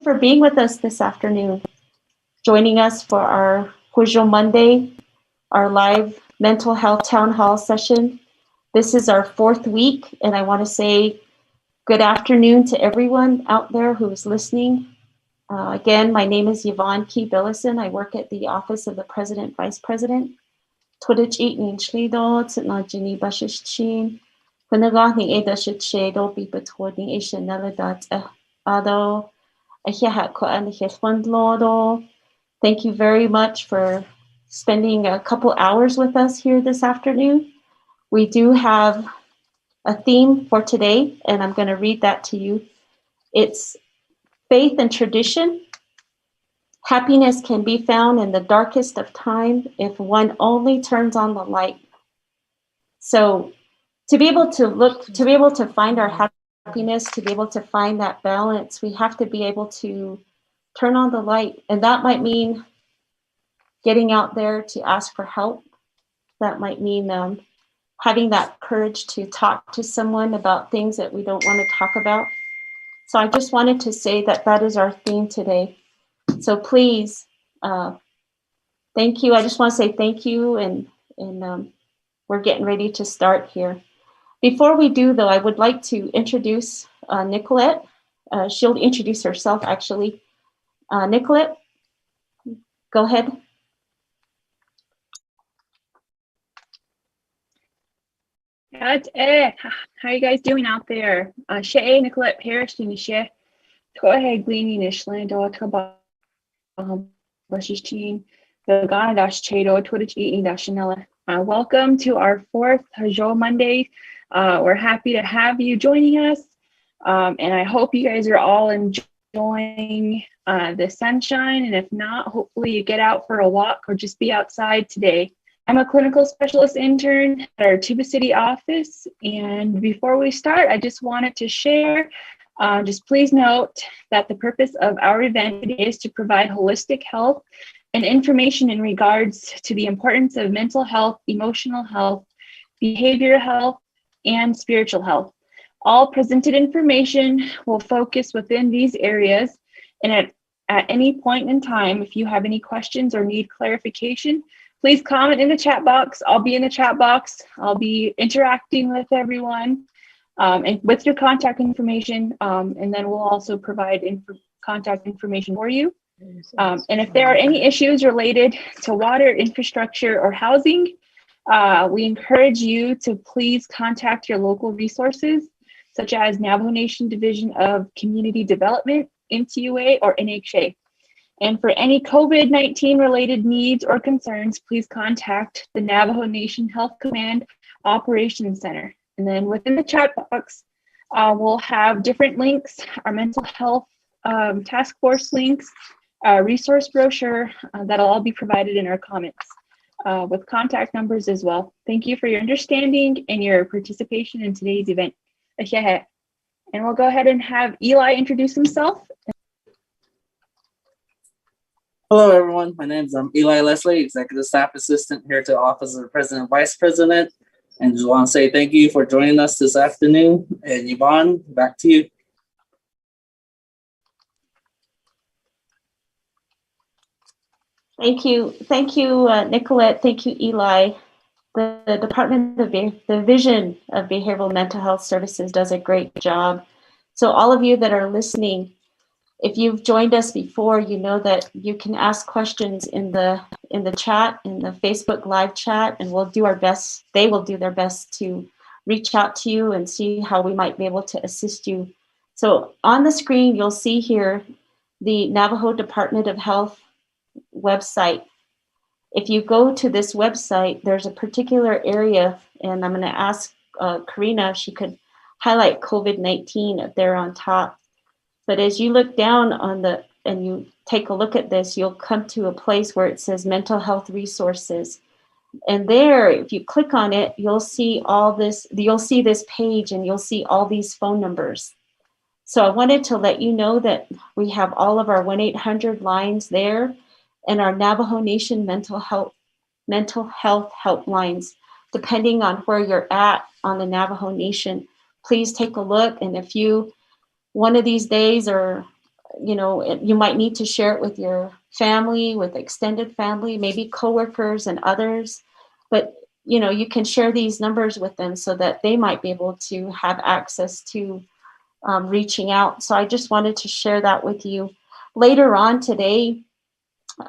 for being with us this afternoon, joining us for our Hozho Monday, our live mental health town hall session. This is our 4th week, and I want to say good afternoon to everyone out there who is listening. Again, my name is Yvonne Key Billison. I work at the Office of the President, Vice President. Twitch eating Chlido, Titna Jenny Bashishin, Punagani Ada Shado, be between Asian Neladat Ado, Ahako and Heswandlodo. Thank you very much for spending a couple hours with us here this afternoon. We do have a theme for today, and I'm going to read that to you. It's faith and tradition. Happiness can be found in the darkest of time if one only turns on the light. So to be able to find our happiness, to be able to find that balance, we have to be able to turn on the light. And that might mean getting out there to ask for help. That might mean having that courage to talk to someone about things that we don't want to talk about. So I just wanted to say that that is our theme today. So please, thank you. I just want to say thank you, and we're getting ready to start here. Before we do, though, I would like to introduce Nicolette. She'll introduce herself, actually. Nicolette, go ahead. How are you guys doing out there? She Nicolette Parrish in the she. Go ahead, gleaning Ishland, the Ghana Dash Chado, Twitch eating Dashanella. Welcome to our 4th Hozho Monday. We're happy to have you joining us. And I hope you guys are all enjoying the sunshine. And if not, hopefully you get out for a walk or just be outside today. I'm a clinical specialist intern at our Tuba City office. And before we start, I just wanted to share, just please note that the purpose of our event is to provide holistic health and information in regards to the importance of mental health, emotional health, behavioral health, and spiritual health. All presented information will focus within these areas. And at any point in time, if you have any questions or need clarification, please comment in the chat box. I'll be in the chat box. I'll be interacting with everyone and with your contact information. And then we'll also provide contact information for you. And if there are any issues related to water, infrastructure, or housing, we encourage you to please contact your local resources, such as Navajo Nation Division of Community Development, NTUA, or NHA. And for any COVID-19 related needs or concerns, please contact the Navajo Nation Health Command Operations Center. And then within the chat box, we'll have different links, our mental health task force links, resource brochure that'll all be provided in our comments with contact numbers as well. Thank you for your understanding and your participation in today's event. And we'll go ahead and have Eli introduce himself. Hello, everyone. My name is Eli Leslie, Executive Staff Assistant here to the Office of the President and Vice President. And just want to say thank you for joining us this afternoon. And Yvonne, back to you. Thank you, Nicolette. Thank you, Eli. The Department of the Division of Behavioral Mental Health Services does a great job. So all of you that are listening, if you've joined us before, you know that you can ask questions in the chat, in the Facebook live chat, and we'll do our best. They will do their best to reach out to you and see how we might be able to assist you. So on the screen, you'll see here the Navajo Department of Health website. If you go to this website, there's a particular area, and I'm going to ask Karina if she could highlight COVID-19 up there on top. But as you look down and you take a look at this, you'll come to a place where it says mental health resources. And there, if you click on it, you'll see this page, and you'll see all these phone numbers. So I wanted to let you know that we have all of our 1-800 lines there, and our Navajo Nation mental health helplines, depending on where you're at on the Navajo Nation. Please take a look, and if you one of these days, or you might need to share it with your family, with extended family, maybe coworkers and others. But, you can share these numbers with them so that they might be able to have access to reaching out. So I just wanted to share that with you. Later on today,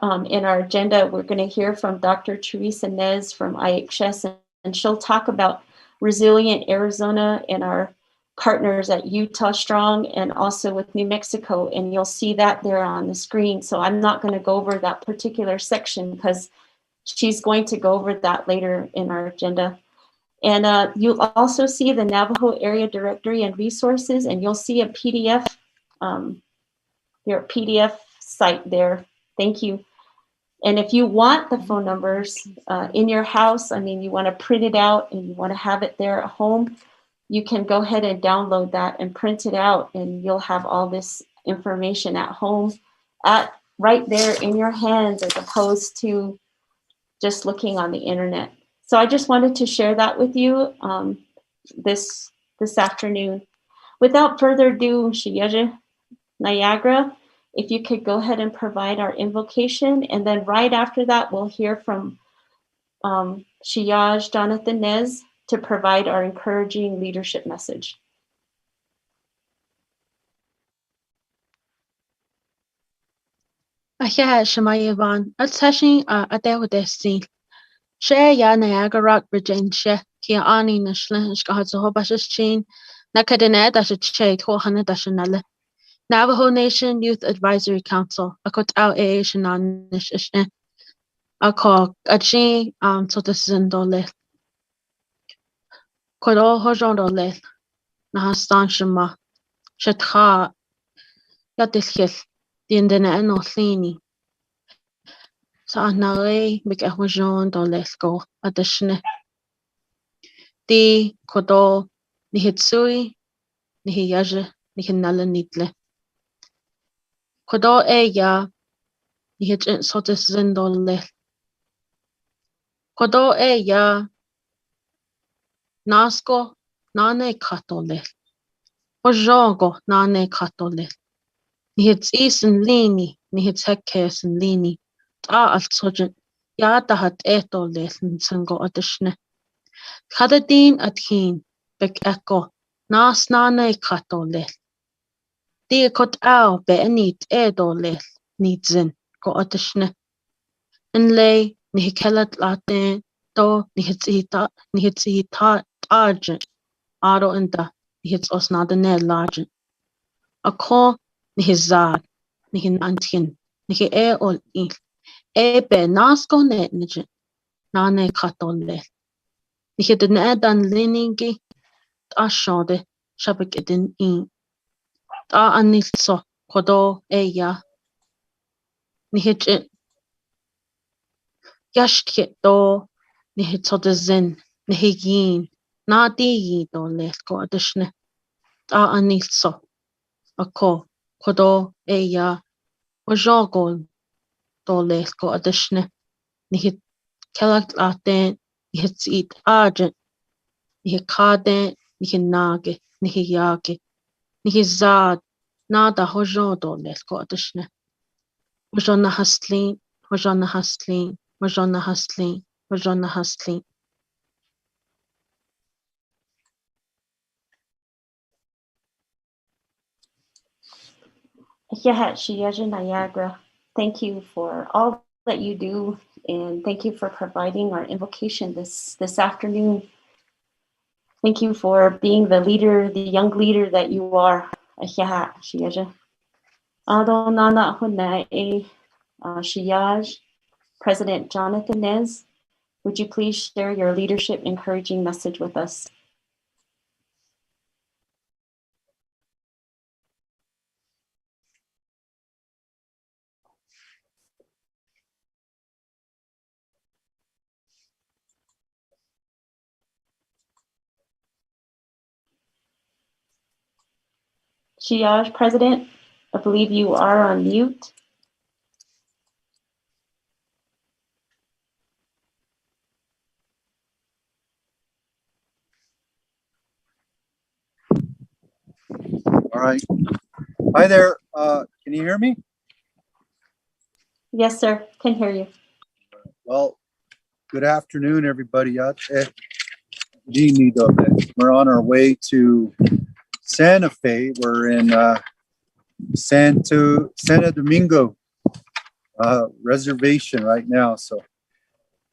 in our agenda, we're going to hear from Dr. Teresa Nez from IHS, and she'll talk about Resilient Arizona and our partners at Utah Strong and also with New Mexico. And you'll see that there on the screen. So I'm not going to go over that particular section because she's going to go over that later in our agenda. And you'll also see the Navajo Area Directory and resources, and you'll see a PDF, your PDF site there. Thank you. And if you want the phone numbers in your house, you want to print it out and you want to have it there at home, you can go ahead and download that and print it out, and you'll have all this information at home right there in your hands, as opposed to just looking on the internet. So I just wanted to share that with you this afternoon. Without further ado, Shiyaja Niagara, if you could go ahead and provide our invocation, and then right after that, we'll hear from Shiyaj Jonathan Nez to provide our encouraging leadership message. Ahia Shemayavan, at session at Destiny. Share ya Niagara Regentia, Kia Ani Nashla, Shkazo Bashas Chain, Nakadene Dasha Chay, Hohana Dashanella. Navajo Nation Youth Advisory Council, a cut out a Shananish Ishne. A call a chain to the Zindole. Kodo Hojondole, Nahastan Shema, Shatha, Yatishil, the Indina and Oslini. Sa nare make a hojon do lesko adishne. Di kodo ni hitsui ni hiyaje ni hinala nitle. Kodo ya ni hit sotis zindole. Kodo ya nasko nane katole. Hojongo nane katole. Ni hits isen lini ni hits hekkes and lini. Ta alt sojen ya dahat etole singo adishne. Kadadin at heen, beg echo, nas nane katole. Dia kot au be anit edole, nidzin, go atishne. En lay, ni kelat latin, do ni hitzi argent, aro enda, ni hits os nadane largent. A ko ni hizad, ni hin antin, ni ol il, be nasko net nijin, nane katole. Ni hit an edan liningi, ashode, shabik edin in. Ta anilso, kodo ya. Ni hit yashtkit do, ni hit so de zin, ni higin, na di yi do lesko adishne. Ta anilso, ako, kodo ya. Wajogon do lesko adishne. Ni hit kelak laten, ni hit eat argent. Ni hit kaden, ni hit nage, ni hit yage. Ni hit zad, nada hojo do lesko adishne. Wajona hustlin, wajona hustlin, wajona hustlin, wajona hustlin. Yeah, Shiyaja Niagara, thank you for all that you do, and thank you for providing our invocation this afternoon. Thank you for being the leader, the young leader that you are. Yeah, Shiyaja. Adonana Hunae, Shiyaj, President Jonathan Nez, would you please share your leadership encouraging message with us? Shiyaj, President, I believe you are on mute. All right. Hi there. Can you hear me? Yes, sir. Can hear you. Well, good afternoon, everybody. We're on our way to Santa Fe. We're in Santo Domingo reservation right now. So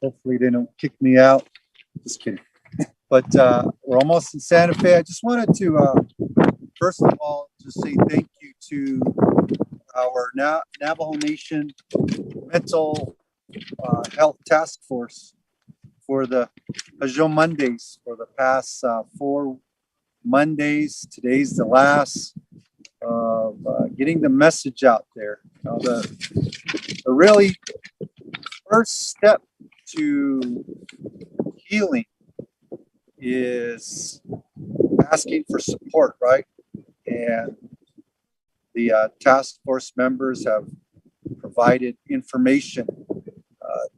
hopefully they don't kick me out. Just kidding. But we're almost in Santa Fe. I just wanted to, first of all, just say thank you to our Navajo Nation Mental Health Task Force for the Hozho Mondays for the past 4 Mondays. Today's the last of getting the message out there. You know, the really first step to healing is asking for support, right? And the task force members have provided information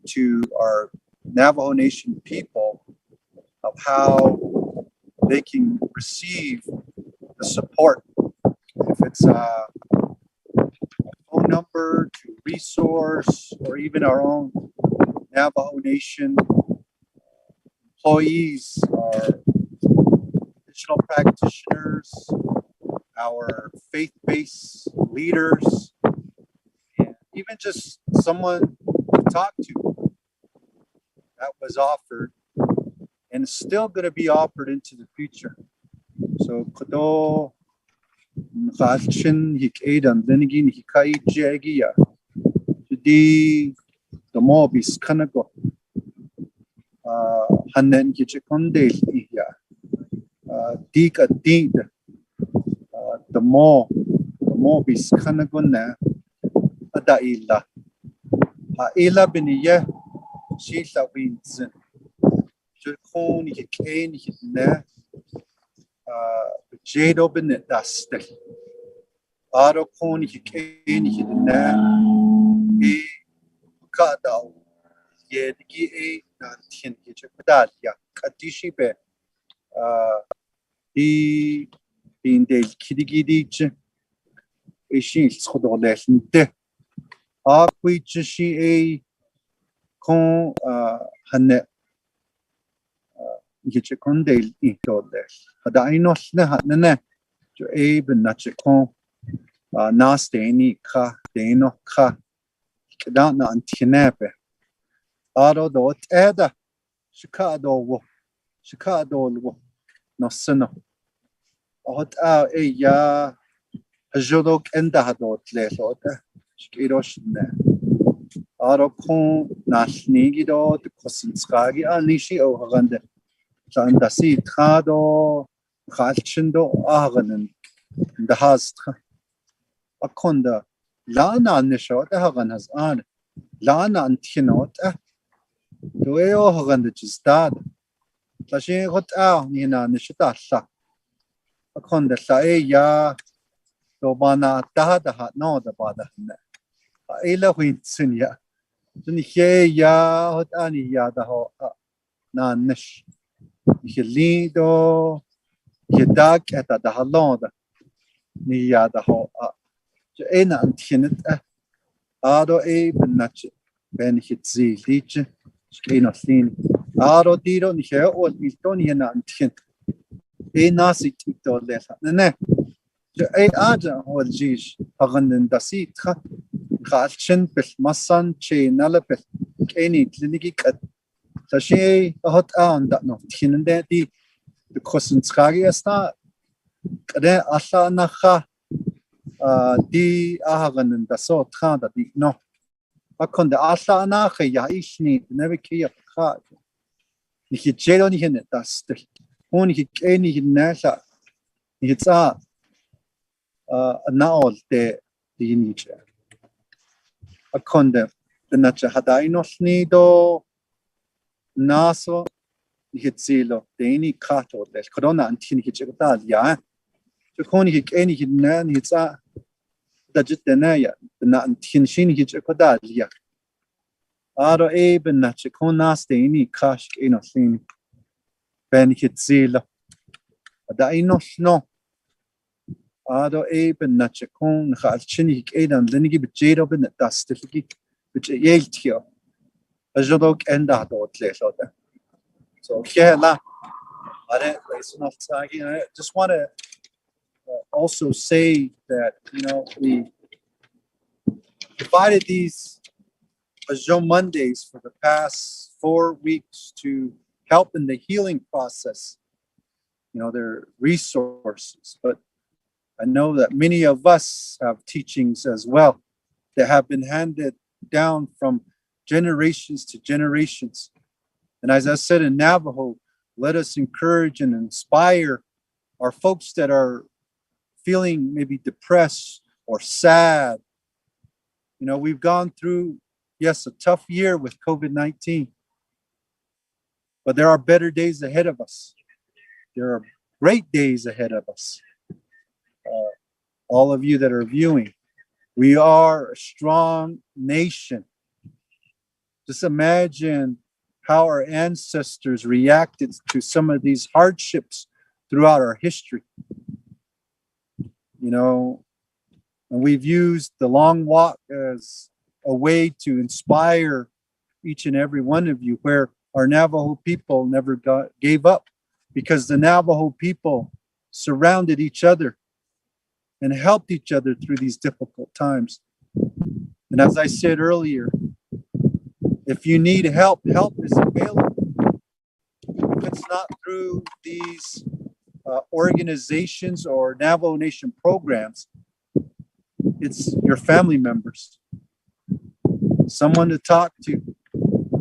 to our Navajo Nation people of how they can receive the support. If it's a phone number to resource, or even our own Navajo Nation employees, our digital practitioners, our faith-based leaders, and even just someone to talk to, that was offered and is still going to be offered into the future. So kodo khalchin hikadan denigin hikai jagia di the mobis kanago hanen kichikonde ya dika did the mobis kanagona adaila ila biniya shila winzin jukoni hikani hitna jado benet dastel aro koni hikani hitna e kadao yedgi e nantin kichakdal ya kadishi be i bindel kidigidich ishin schodolesnte akwichi e kon hanne gichekondel intodel hada inosne hanne jo e benachekon nasteni ka deno ka kedan antinabe aro dot eda shikado no seno hot e ya jodok enda hadot lesota shikiroshne aro kon nasnigi dot kosinskagi anishi o hagande sandasi trado khalchindo ahganen dahast akonda lana nishot hagan has an lana antinot doeo hagande chistad tashi hot nina nishita sa akonda sa e ya do bana daha no da bada ne ila huinsin ya tuni he ya hot ani ya da ho na nish hilido yedak eta da halonda ni ya da ho jo ena antinet ado e benach ben hitzi lich skino sin ado diro ni he o milton yena antin e nasi tito lesa ne jo e aja o jish hagan dasi kha khalchen bel masan che nalapel eni kliniki kat tashi hot da no tinende di the kosenskagi esta kade alla nacha di ahagan da so tra da di no akonde alla nacha ya ishni never kia kha ni jelo ni hin das oni eni hinasa ni tsa naol de di niche akonde the nacha hadainos ni do naso hitzilo deni kato del corona antini hichigdal ya to koni hikeni hinna hitsa dajitnaya na antin shin hichigdal ya aro eben na chikonas deni kash inosin ben hitzilo da inos no ado ben nachakon khalchini edan lenigi bjero ben tastifiki which yeltio ajodok enda dotleshoda. So yeah, I just want to also say that, you know, we divided these Hozho Mondays for the past 4 weeks to help in the healing process. You know, they're resources, but I know that many of us have teachings as well that have been handed down from generations to generations. And as I said in Navajo, let us encourage and inspire our folks that are feeling maybe depressed or sad. You know, we've gone through, yes, a tough year with COVID-19, but there are better days ahead of us. There are great days ahead of us. All of you that are viewing, we are a strong nation. Just imagine how our ancestors reacted to some of these hardships throughout our history. You know, and we've used the long walk as a way to inspire each and every one of you, where our Navajo people never gave up, because the Navajo people surrounded each other and helped each other through these difficult times. And as I said earlier, if you need help, help is available. If it's not through these organizations or Navajo Nation programs, it's your family members, someone to talk to.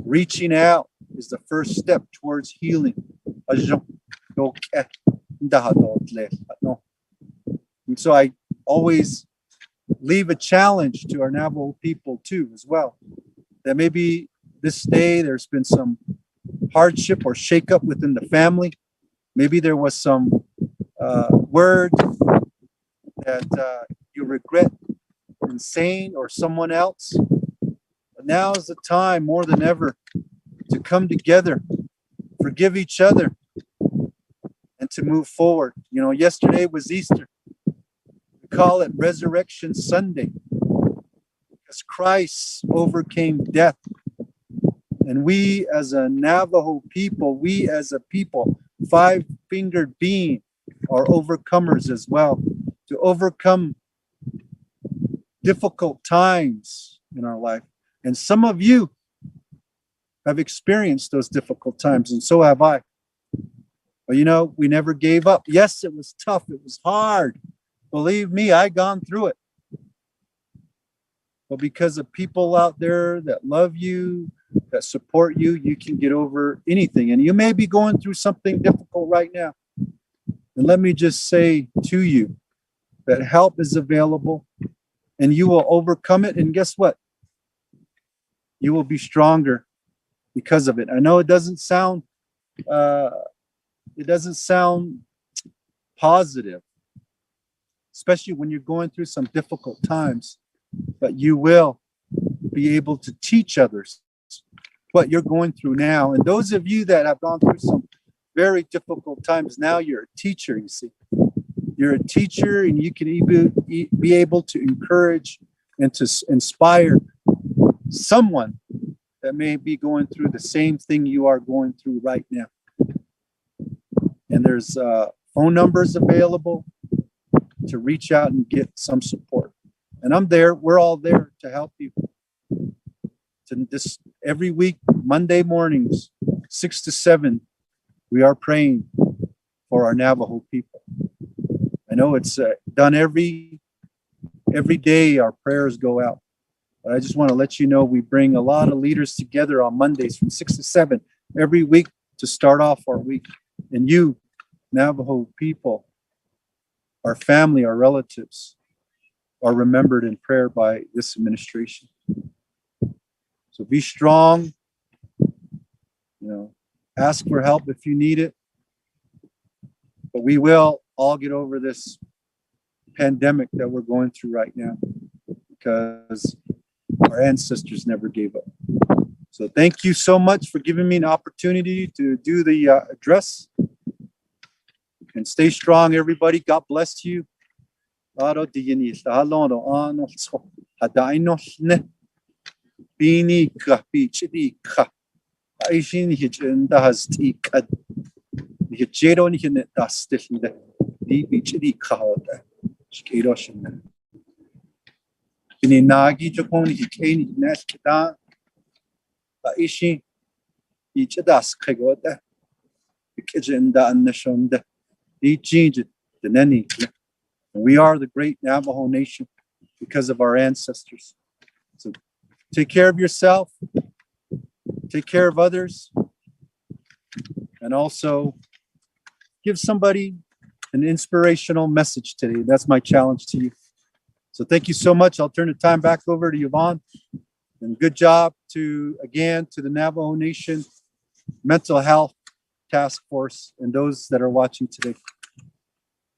Reaching out is the first step towards healing. And so I always leave a challenge to our Navajo people too, as well, that maybe this day there's been some hardship or shakeup within the family. Maybe there was some word that you regret in saying or someone else. But now is the time more than ever to come together, forgive each other, and to move forward. You know, yesterday was Easter. We call it Resurrection Sunday, because Christ overcame death. And we as a Navajo people, we as a people, five-fingered being, are overcomers as well, to overcome difficult times in our life. And some of you have experienced those difficult times, and so have I. But you know, we never gave up. Yes, it was tough. It was hard. Believe me, I gone through it. But because of people out there that love you, that support you, you can get over anything. And you may be going through something difficult right now. And let me just say to you that help is available, and you will overcome it. And guess what? You will be stronger because of it. I know it doesn't sound positive, especially when you're going through some difficult times, but you will be able to teach others what you're going through now. And those of you that have gone through some very difficult times, now you're a teacher, you see. You're a teacher, and you can be able to encourage and to inspire someone that may be going through the same thing you are going through right now. And there's phone numbers available to reach out and get some support. And I'm there. We're all there to help you. This every week, Monday mornings, 6 to 7, we are praying for our Navajo people. I know it's done every day. Our prayers go out. But I just want to let you know we bring a lot of leaders together on Mondays from 6 to 7 every week to start off our week. And you, Navajo people, our family, our relatives, are remembered in prayer by this administration. So be strong. You know, ask for help if you need it. But we will all get over this pandemic that we're going through right now, because our ancestors never gave up. So thank you so much for giving me an opportunity to do the address. And stay strong, everybody. God bless you. Aro digini halon anol so hadainol bini ka pichidi ka aishin hijenda has tikad hijero ni hin dastilde di pichidi ka hoda skiroshin bini nagi jokon hikeni neskida aishin ichidas kagoda ikijenda annashonda di jinj the nani. We are the great Navajo Nation because of our ancestors. So take care of yourself, take care of others, and also give somebody an inspirational message today. That's my challenge to you. So thank you so much. I'll turn the time back over to Yvonne. And good job to the Navajo Nation Mental Health Task Force and those that are watching today.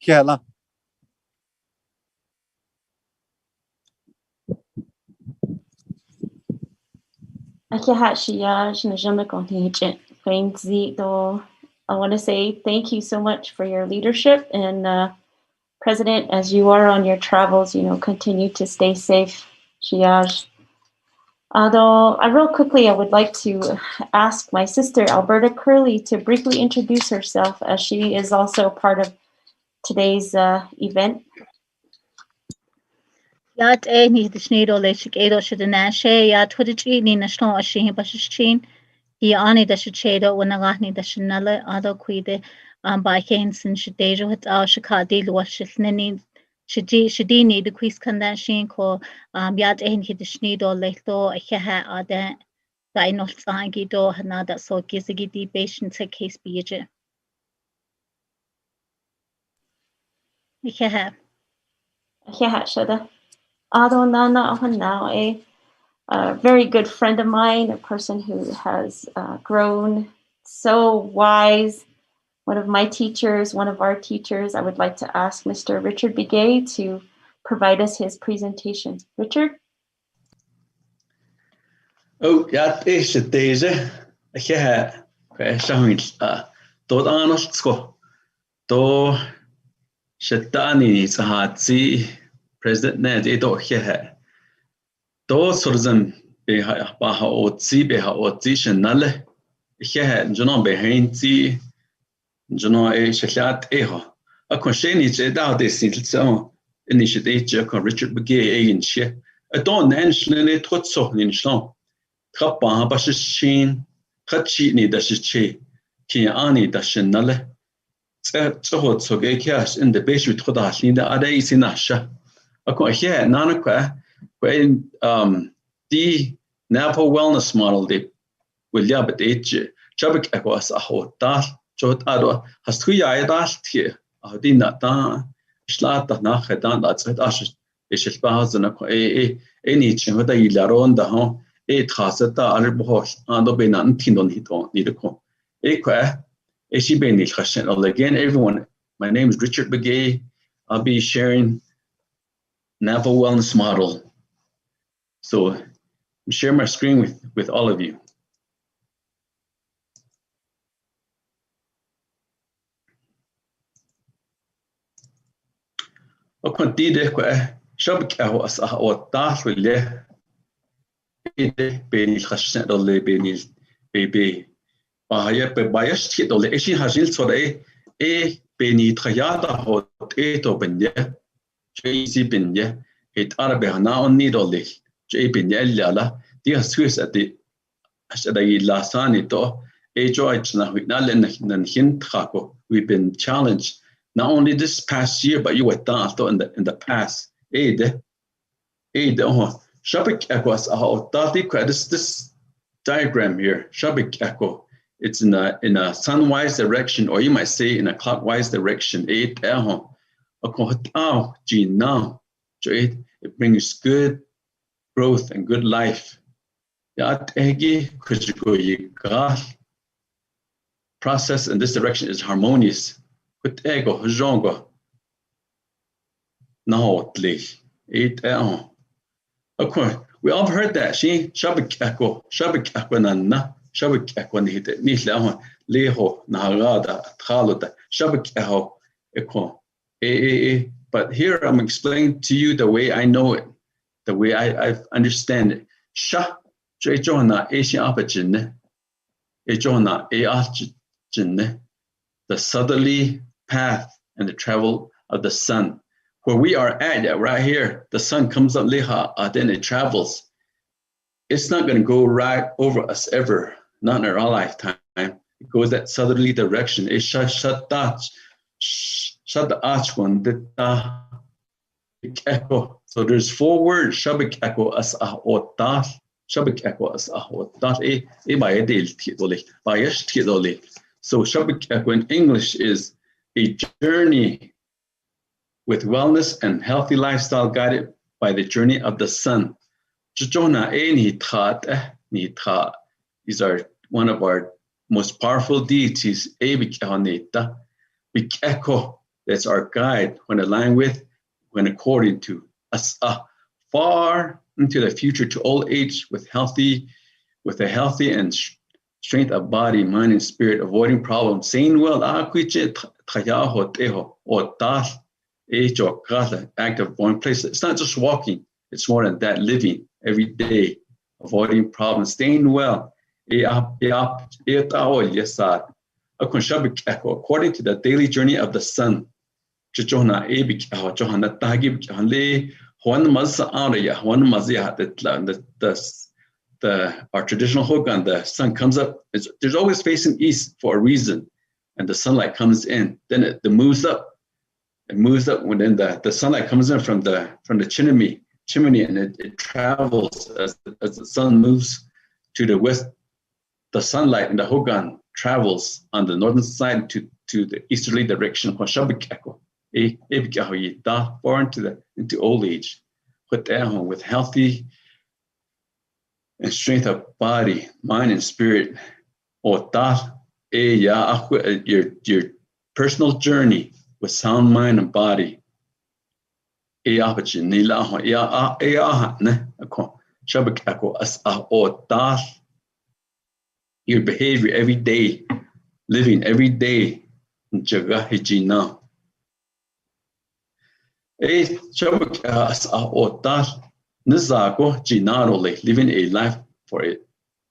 Kiala. I want to say thank you so much for your leadership, and President, as you are on your travels, continue to stay safe. Although, real quickly, I would like to ask my sister, Alberta Curley, to briefly introduce herself, as she is also part of today's event. Yat ni dishnido lechik edo shidanashe yat hudichi ni nashno ashin bashichin ani dashichedo wanagani dashinala ado quide by Kenson shidejo hit al shikadi luashilnini shidini the quiz kandashin ko yat hi dishnido lechto aheha ada dino sangi do hanada so gizigi di patient to case beje. Aheha shada. Ado nana now a very good friend of mine, a person who has grown so wise, one of my teachers, one of our teachers. I would like to ask Mr. Richard Begay to provide us his presentation. Richard? Oh, ja, is deze. Ja, kwijt tot aanostsko. To shetani sahatsi President Nez edo ja. To sorzan beha otzi shenale. Ja, jono behinti jono shechat eho. A konsheni jeda de silso initiative kon Richard Begay egin she. A don nanshne trotso ninshon. Trappa bashin khachi ni dashichi ki ani dashinale. Tsohot sogekias in the base with Hodashinda Ada is in Asha. Here, Nanaka, the Navajo wellness model, the William H. Chabik Aquas a hotel, Jot Ado, has 3 years here. Adina da, Slata Nachedan, that's it. Ash is Bazan any chimota ilaron the home, Traseta, Arbohos, and Obenan Tindon Hito, Nidoco. Again, everyone, my name is Richard Begay. I'll be sharing Navajo Wellness Model. So I'm sharing my screen with all of you. Bias hit all the Asian Hasil so Beni Trayata hot 8 open ya JC Binya, it Arabe now need all this J Binyala, dear Swiss at the Lasanito, a George Nahuinalan and Hint Hako. We've been challenged not only this past year, but you were done in the past. Shabik Aquas, this diagram here, Shabik Echo. It's in a sunwise direction, or you might say in a clockwise direction. It brings good growth and good life. Process in this direction is harmonious. We all heard that. She Shabik Echo Nana. Shabik Equanite, Nisla, Leho, Naharada, Tralota, Shabik Eho, Eco, But here I'm explaining to you the way I know it, the way I understand it. Sha, the southerly path and the travel of the sun. Where we are at right here, the sun comes up, then it travels. It's not going to go right over us ever, not in our lifetime. It goes that southerly direction. It shut the arch one. Echo. So there's 4 words. Shabik echo as a otat. Shabik echo as a otat. So Shabik echo in English is a journey with wellness and healthy lifestyle guided by the journey of the sun. These are one of our most powerful deities. That's our guide when aligned with, when according to us, far into the future to old age with a healthy and strength of body, mind, and spirit, avoiding problems, saying well, active, going places. It's not just walking, it's more than that, living every day, avoiding problems, staying well. According to the daily journey of the sun. Our traditional Hogan, the sun comes up, there's always facing east for a reason, and the sunlight comes in, then it moves up. It moves up when then the sunlight comes in from the chimney, and it travels as the sun moves to the west. The sunlight in the Hogan travels on the northern side to the easterly direction. Far into old age, with healthy and strength of body, mind, and spirit. Your personal journey with sound mind and body. Your behavior every day, living every day.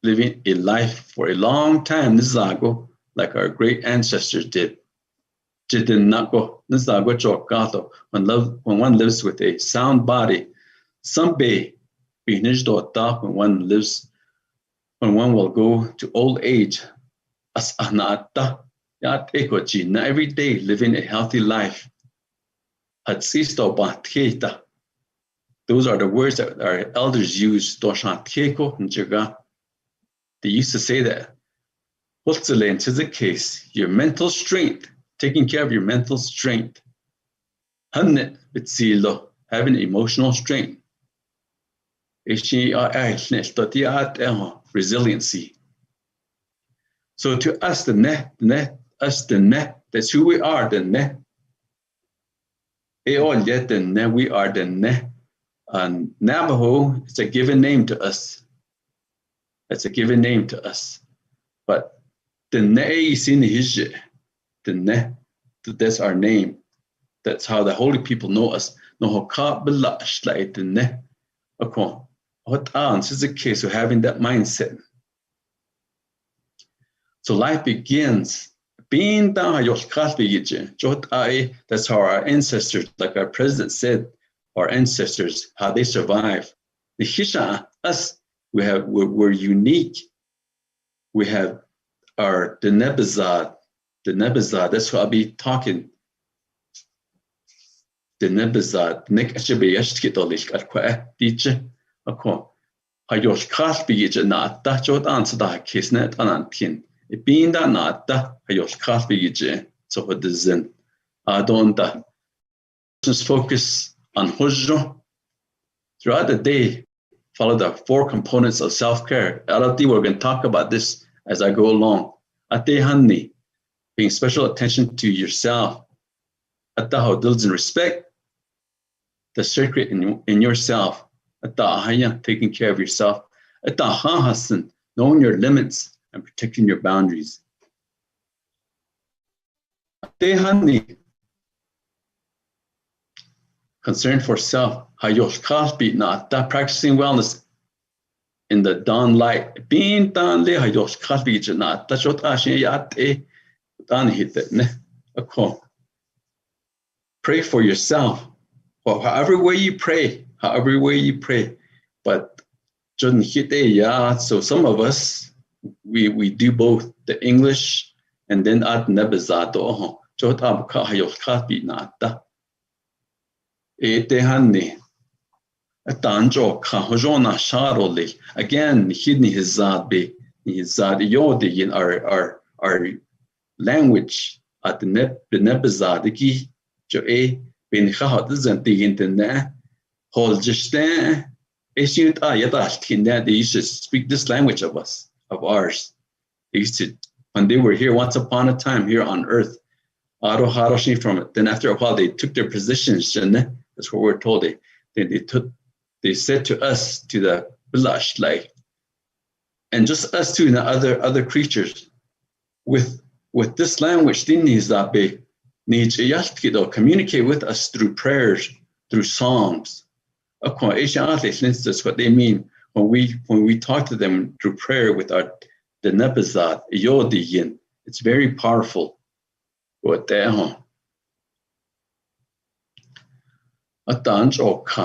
Living a life for a long time, like our great ancestors did. When one lives with a sound body, when one will go to old age, every day living a healthy life. Those are the words that our elders use. They used to say that the case, your mental strength, taking care of your mental strength, having emotional strength, resiliency. So to us, that's who we are, we are the ne. Navajo, it's a given name to us. It's a given name to us. But the ne is in his, the ne, that's our name. That's how the holy people know us. No the ne. This is a case of having that mindset. So life begins. That's how our ancestors, like our president said, our ancestors, how they survive. Us, we're unique. We have our the Nebazad. That's what I'll be talking. The Nebazad. Being that not that Hayosh Kafi so what the Zen Adonda. Just focus on Hozho. Throughout the day, follow the 4 components of self-care. We're going to talk about this as I go along. Ate Hanni, paying special attention to yourself. Ataho builds in respect, the secret in yourself. Atahaya, taking care of yourself. Atahahasan, knowing your limits and protecting your boundaries. concern for self. Practicing wellness in the dawn light. Being done le pray for yourself. Well, however way you pray. But so some of us we do both the English and then at nebezato. Again, hidden his yodi in our language at the nebezadiki jo ben isn't the internet hold just there. They used to speak this language of ours. They used to, when they were here once upon a time here on earth, from it. Then after a while they took their positions, that's what we're told. They said to us, to the blush, like, and just us too, and the other creatures, with this language, communicate with us through prayers, through songs. That's what they mean when we talk to them through prayer with the nebazat, yodiyin. It's very powerful. I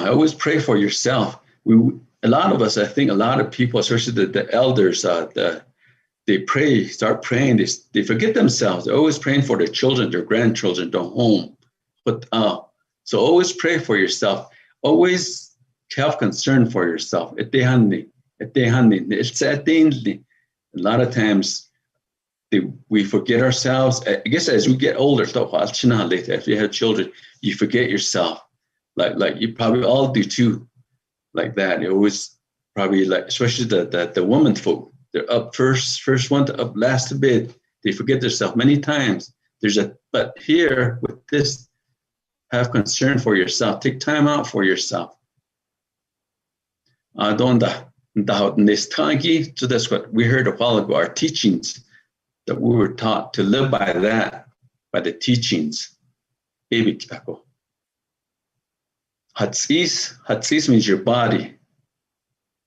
always pray for yourself. A lot of us, I think, a lot of people, especially the elders, they pray, start praying. They forget themselves. They're always praying for their children, their grandchildren, their home. But so always pray for yourself. Always have concern for yourself. A lot of times we forget ourselves. I guess as we get older, if you have children, you forget yourself. Like you probably all do too, like that. You always probably, like, especially the women folk, they're up first one to up last a bit. They forget themselves many times. But here with this, have concern for yourself. Take time out for yourself. So that's what we heard a while ago. Our teachings that we were taught to live by that, by the teachings. Hatzis means your body.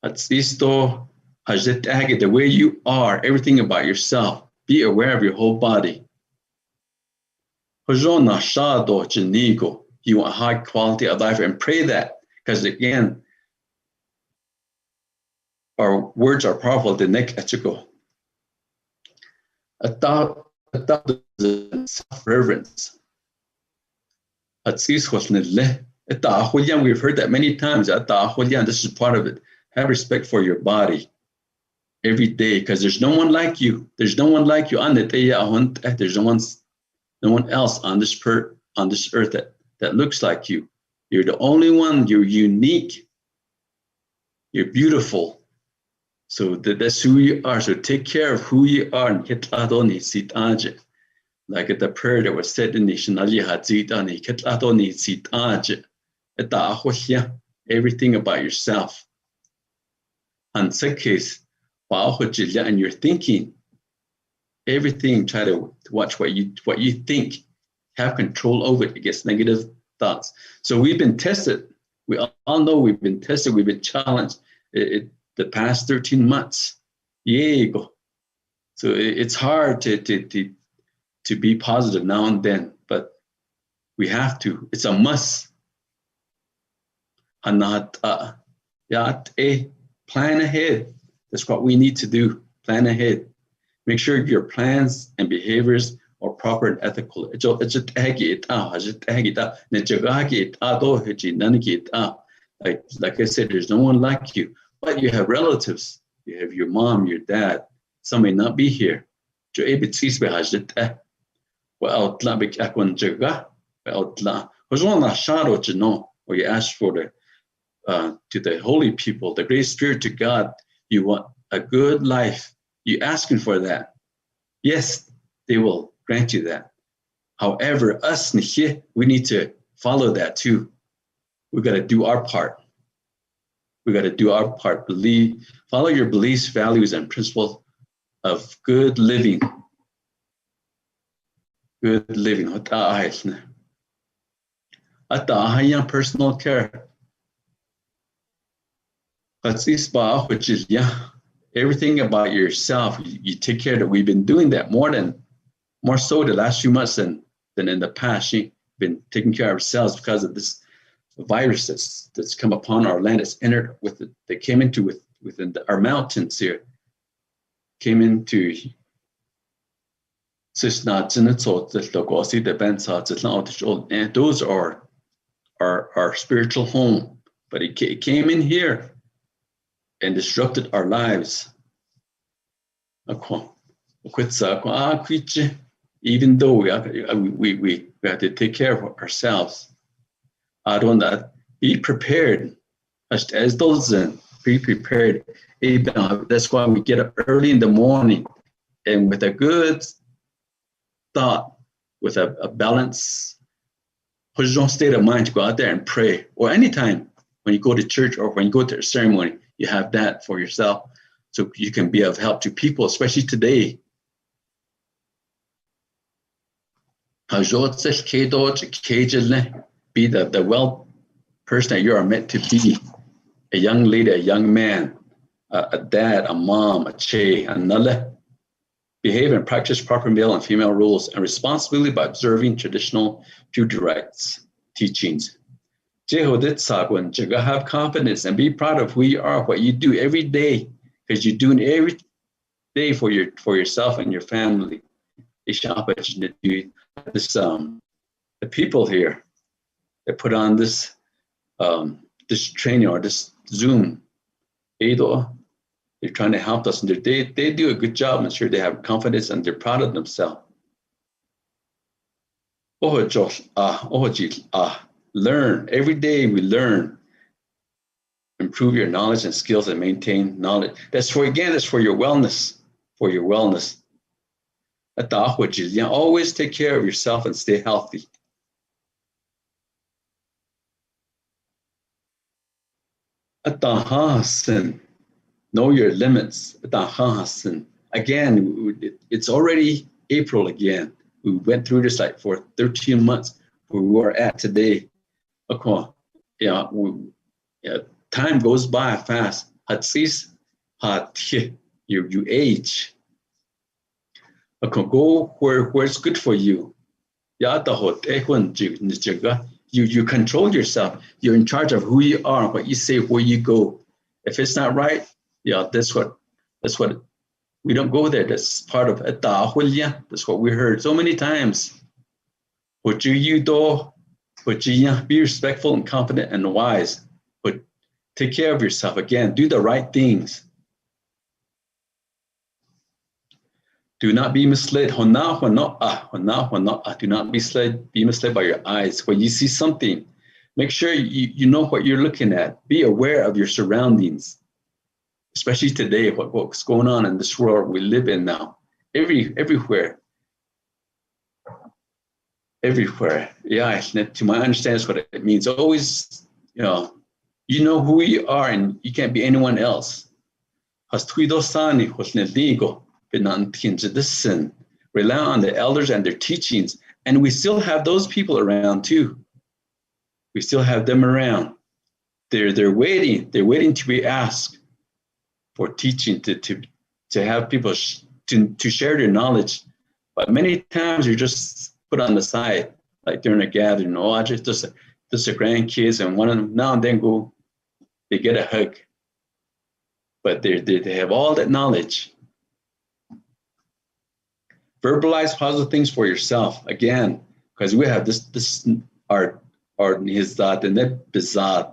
Hatzis to hajit the way you are, everything about yourself. Be aware of your whole body. Hozho nashado jenigo. You want high quality of life, and pray that, because again, our words are powerful. The neck etchigo. Self-reverence. Hatzis was nidle. We've heard that many times. This is part of it. Have respect for your body every day, because there's no one like you. There's no one like you on the day. There's no one else on this earth that looks like you. You're the only one. You're unique. You're beautiful. So that's who you are. So take care of who you are. Like at the prayer that was said in the everything about yourself. And second case, and your thinking, everything, try to watch what you think, have control over it against negative thoughts. So we've been tested. We all know we've been tested. We've been challenged the past 13 months. So it's hard to be positive now and then, but we have to. It's a must. Plan ahead. That's what we need to do. Plan ahead. Make sure your plans and behaviors are proper and ethical. Like I said, there's no one like you, but you have relatives. You have your mom, your dad. Some may not be here. Or you ask for to the holy people, the great spirit, to God, you want a good life. You asking for that. Yes, they will grant you that. However, us, we need to follow that too. We got to do our part. Follow your beliefs, values, and principles of good living. Good living. At the ahayang personal care. Everything about yourself, you take care of it. We've been doing that more so the last few months than in the past. We've been taking care of ourselves because of this virus that's come upon our land. It's entered that came into within our mountains here. Came into those are our spiritual home, but it came in here and disrupted our lives. Even though we have to take care of ourselves, be prepared. As those be prepared. That's why we get up early in the morning and with a good thought, with a balanced state of mind to go out there and pray. Or anytime when you go to church or when you go to a ceremony, you have that for yourself so you can be of help to people, especially today. Be the well person that you are meant to be. A young lady, a young man, a dad, a mom, a che, a nulla. Behave and practice proper male and female roles and responsibility by observing traditional duty rights teachings. Have confidence and be proud of who you are, what you do every day, because you're doing every day for yourself and your family. The people here that put on this training or this Zoom, they're trying to help us, and they do a good job. I'm sure they have confidence and they're proud of themselves. Learn. Every day we learn. Improve your knowledge and skills and maintain knowledge. That's for your wellness. For your wellness. Always take care of yourself and stay healthy. Know your limits. Again, it's already April again. We went through this like for 13 months where we are at today. Time goes by fast. You age. Go where it's good for you. You control yourself. You're in charge of who you are, what you say, where you go. If it's not right, that's what we don't go there. That's part of it. That's what we heard so many times. Be respectful and confident and wise. But take care of yourself. Again, do the right things. Do not be misled. Do not be misled by your eyes. When you see something, make sure you know what you're looking at. Be aware of your surroundings, especially today, what's going on in this world we live in now. Everywhere. Yeah, to my understanding, is what it means. Always, you know who you are, and you can't be anyone else. Rely on the elders and their teachings. And we still have those people around too. We still have them around. They're waiting. They're waiting to be asked for teaching, to have people to share their knowledge. But many times you're just put on the side, like during a gathering. Just the grandkids, and one of them now and then they get a hug. But they have all that knowledge. Verbalize positive things for yourself, again, because we have this our nizat and that bizat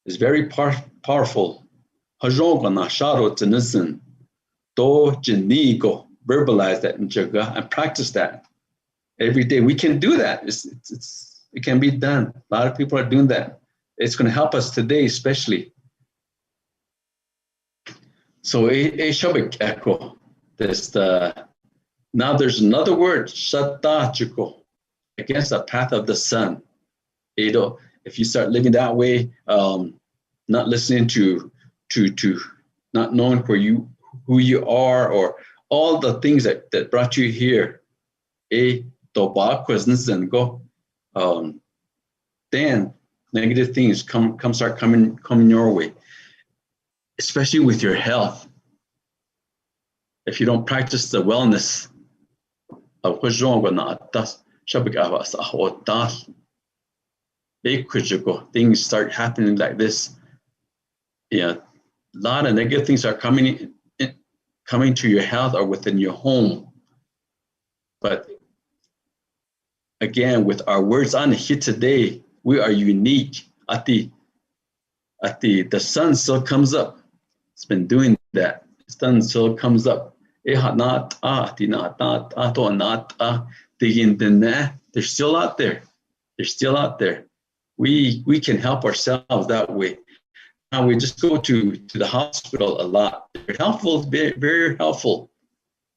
is very powerful. Verbalize that and practice that every day. We can do that. It can be done. A lot of people are doing that. It's going to help us today, especially. So echo. Now there's another word, shatachiko, against the path of the sun. If you start living that way, not listening to not knowing who you are, or all the things that brought you here, then negative things start coming your way, especially with your health. If you don't practice the wellness of things start happening like this. Yeah, a lot of negative things are coming to your health or within your home. But again, with our words on here today, we are unique. The sun still comes up. It's been doing that. The sun still comes up. They're still out there. They're still out there. We can help ourselves that way. Now we just go to the hospital a lot. They're helpful, very, very helpful.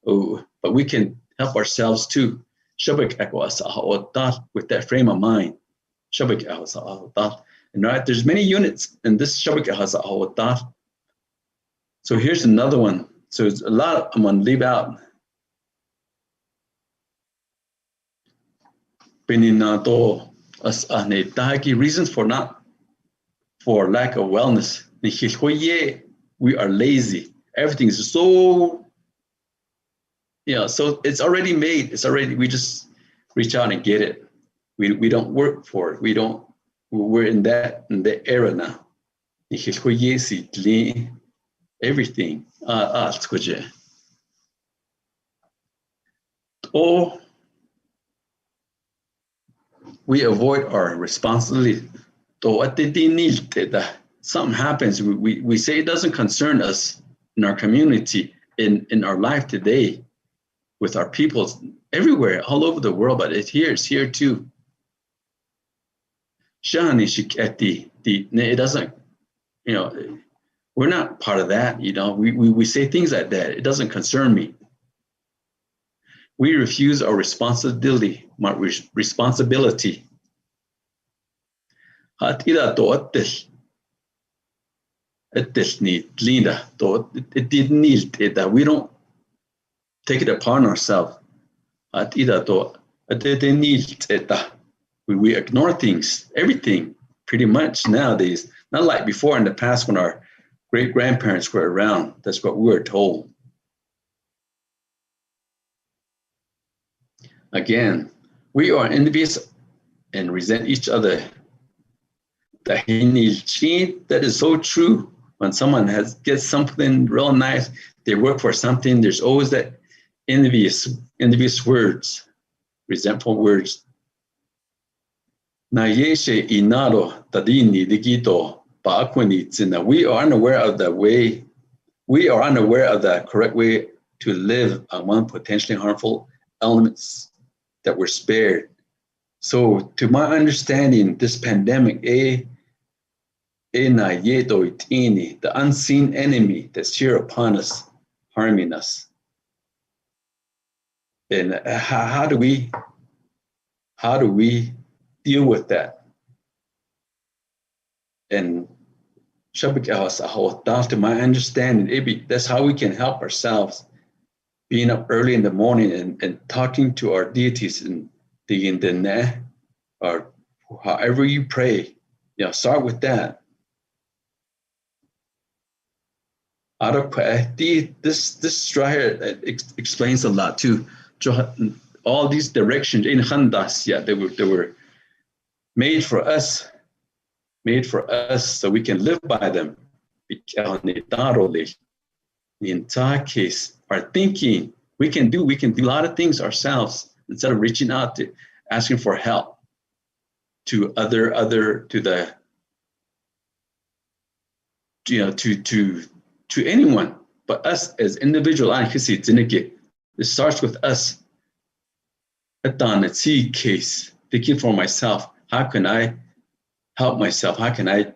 Oh, but we can help ourselves too. With that frame of mind. And right, there's many units in this. So here's another one. So it's a lot I'm gonna leave out. Reasons for lack of wellness. We are lazy. Everything is so, so it's already made. We just reach out and get it. We don't work for it. We're in that era now. Everything. Or we avoid our responsibility. Something happens, we say it doesn't concern us in our community, in our life today, with our people everywhere, all over the world, but it's here too. It doesn't, we're not part of that, we say things like that. It doesn't concern me. We refuse our responsibility. We don't take it upon ourselves. We ignore things, everything, pretty much nowadays. Not like before in the past when our great-grandparents were around. That's what we were told. Again, we are envious and resent each other. That is so true. When someone gets something real nice, they work for something, there's always that envious words, resentful words. We are unaware of the way. We are unaware of the correct way to live among potentially harmful elements that were spared. So, to my understanding, this pandemic, the unseen enemy that's here upon us, harming us. And how do we deal with that? And to my understanding, that's how we can help ourselves. Being up early in the morning and talking to our deities and digging the Nez, or however you pray, start with that. This right here explains a lot too. All these directions in Handasya, they were made for us, so we can live by them. In our case, our thinking, we can do a lot of things ourselves instead of reaching out to asking for help to to anyone, but us as individuals. It starts with us. Case thinking for myself. How can I help myself? How can I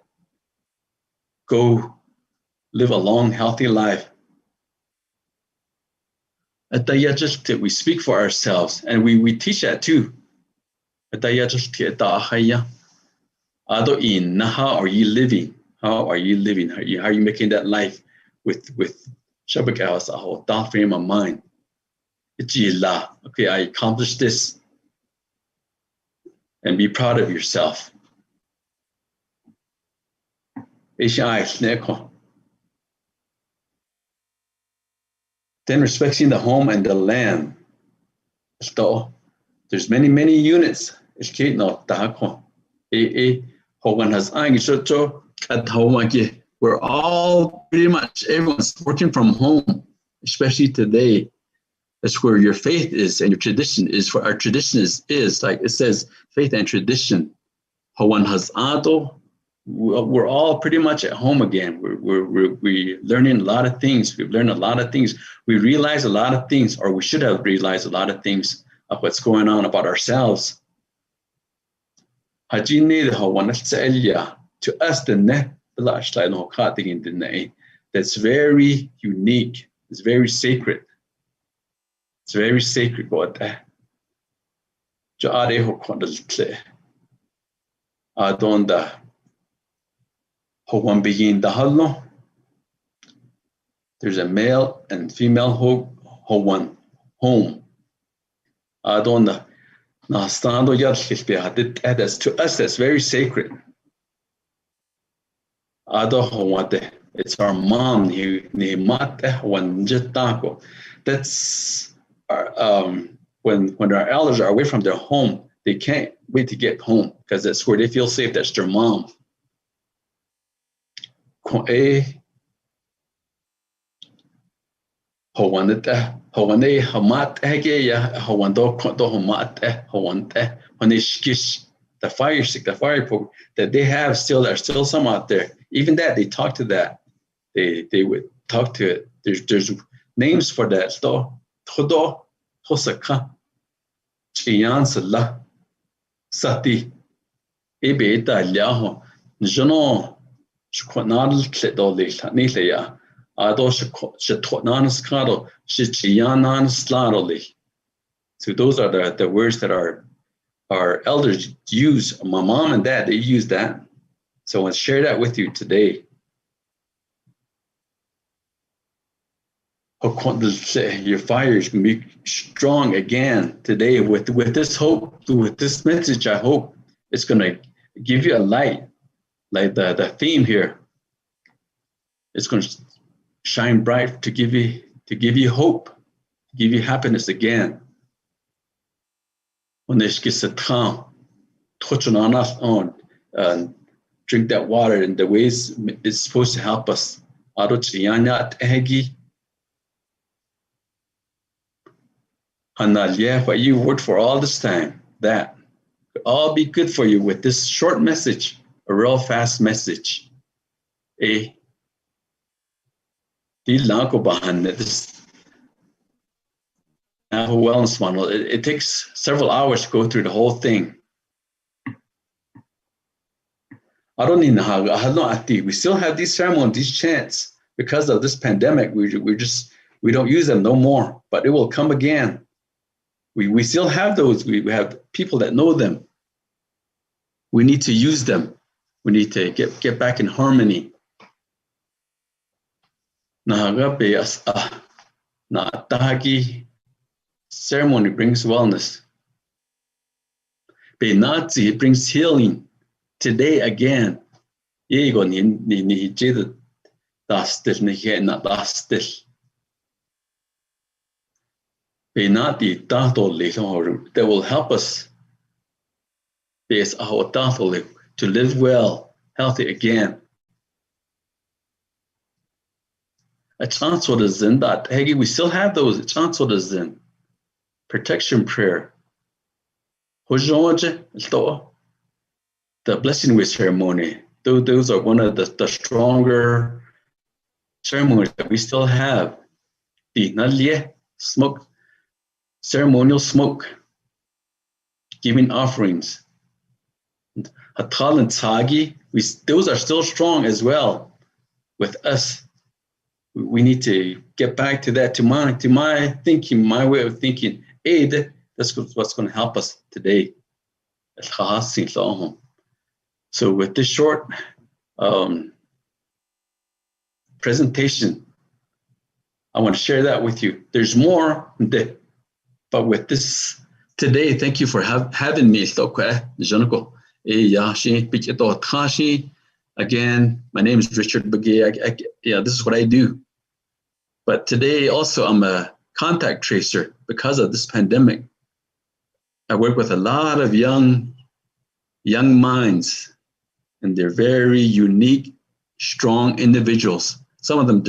go live a long, healthy life? We speak for ourselves, and we teach that too. How are you living? How are you living? How are you making that life with that frame of mind? Okay, I accomplished this. And be proud of yourself. Then respecting the home and the land. There's many units. We're all pretty much, everyone's working from home, especially today. That's where your faith is and your tradition is. For our tradition is like it says, faith and tradition. We're all pretty much at home again. We're learning a lot of things. We've learned a lot of things. We realize a lot of things, or we should have realized a lot of things of what's going on about ourselves. To us, that's very unique. It's very sacred. It's very sacred. There's a male and female home. That's to us, that's very sacred. It's our mom. That's when our elders are away from their home, they can't wait to get home because that's where they feel safe. That's their mom. When the fire stick, the fire poke that they have still, there's still some out there. Even that, they talk to that. They would talk to it. There's names for that. Todo Hosaka Chiyan Sala Sati Ebeta Liaho Jono Shquanal Cledoli Nilia Ado Shetwanan Scado Shichianan Slaroli. So those are the words that our elders use. My mom and dad, they use that. So I want to share that with you today. Your fire is going to be strong again today with this hope, with this message. I hope it's going to give you a light, like the theme here. It's going to shine bright to give you hope, to give you happiness again. When they get a calm, touching on us on, drink that water in the ways it's supposed to help us. What you worked for all this time, that could all be good for you with this short message, a real fast message. This Navajo Wellness Model, it takes several hours to go through the whole thing. We still have these ceremonies, these chants. Because of this pandemic, we don't use them no more, but it will come again. We still have those. We have people that know them. We need to use them. We need to get back in harmony. Ceremony brings wellness. Nazi, it brings healing. Today again. That will help us to live well, healthy again. A chance for the Zen that we still have those. A chance for the Zen. Protection prayer. The blessing with ceremony. Those are one of the stronger ceremonies that we still have. The smoke, ceremonial smoke, giving offerings. Hatal and Tagi, those are still strong as well with us. We need to get back to that, to my thinking, my way of thinking. That's what's going to help us today. So with this short presentation, I want to share that with you. There's more, but with this today, thank you for having me. Again, my name is Richard Begay. This is what I do. But today also I'm a contact tracer because of this pandemic. I work with a lot of young minds, and they're very unique, strong individuals. Some of them,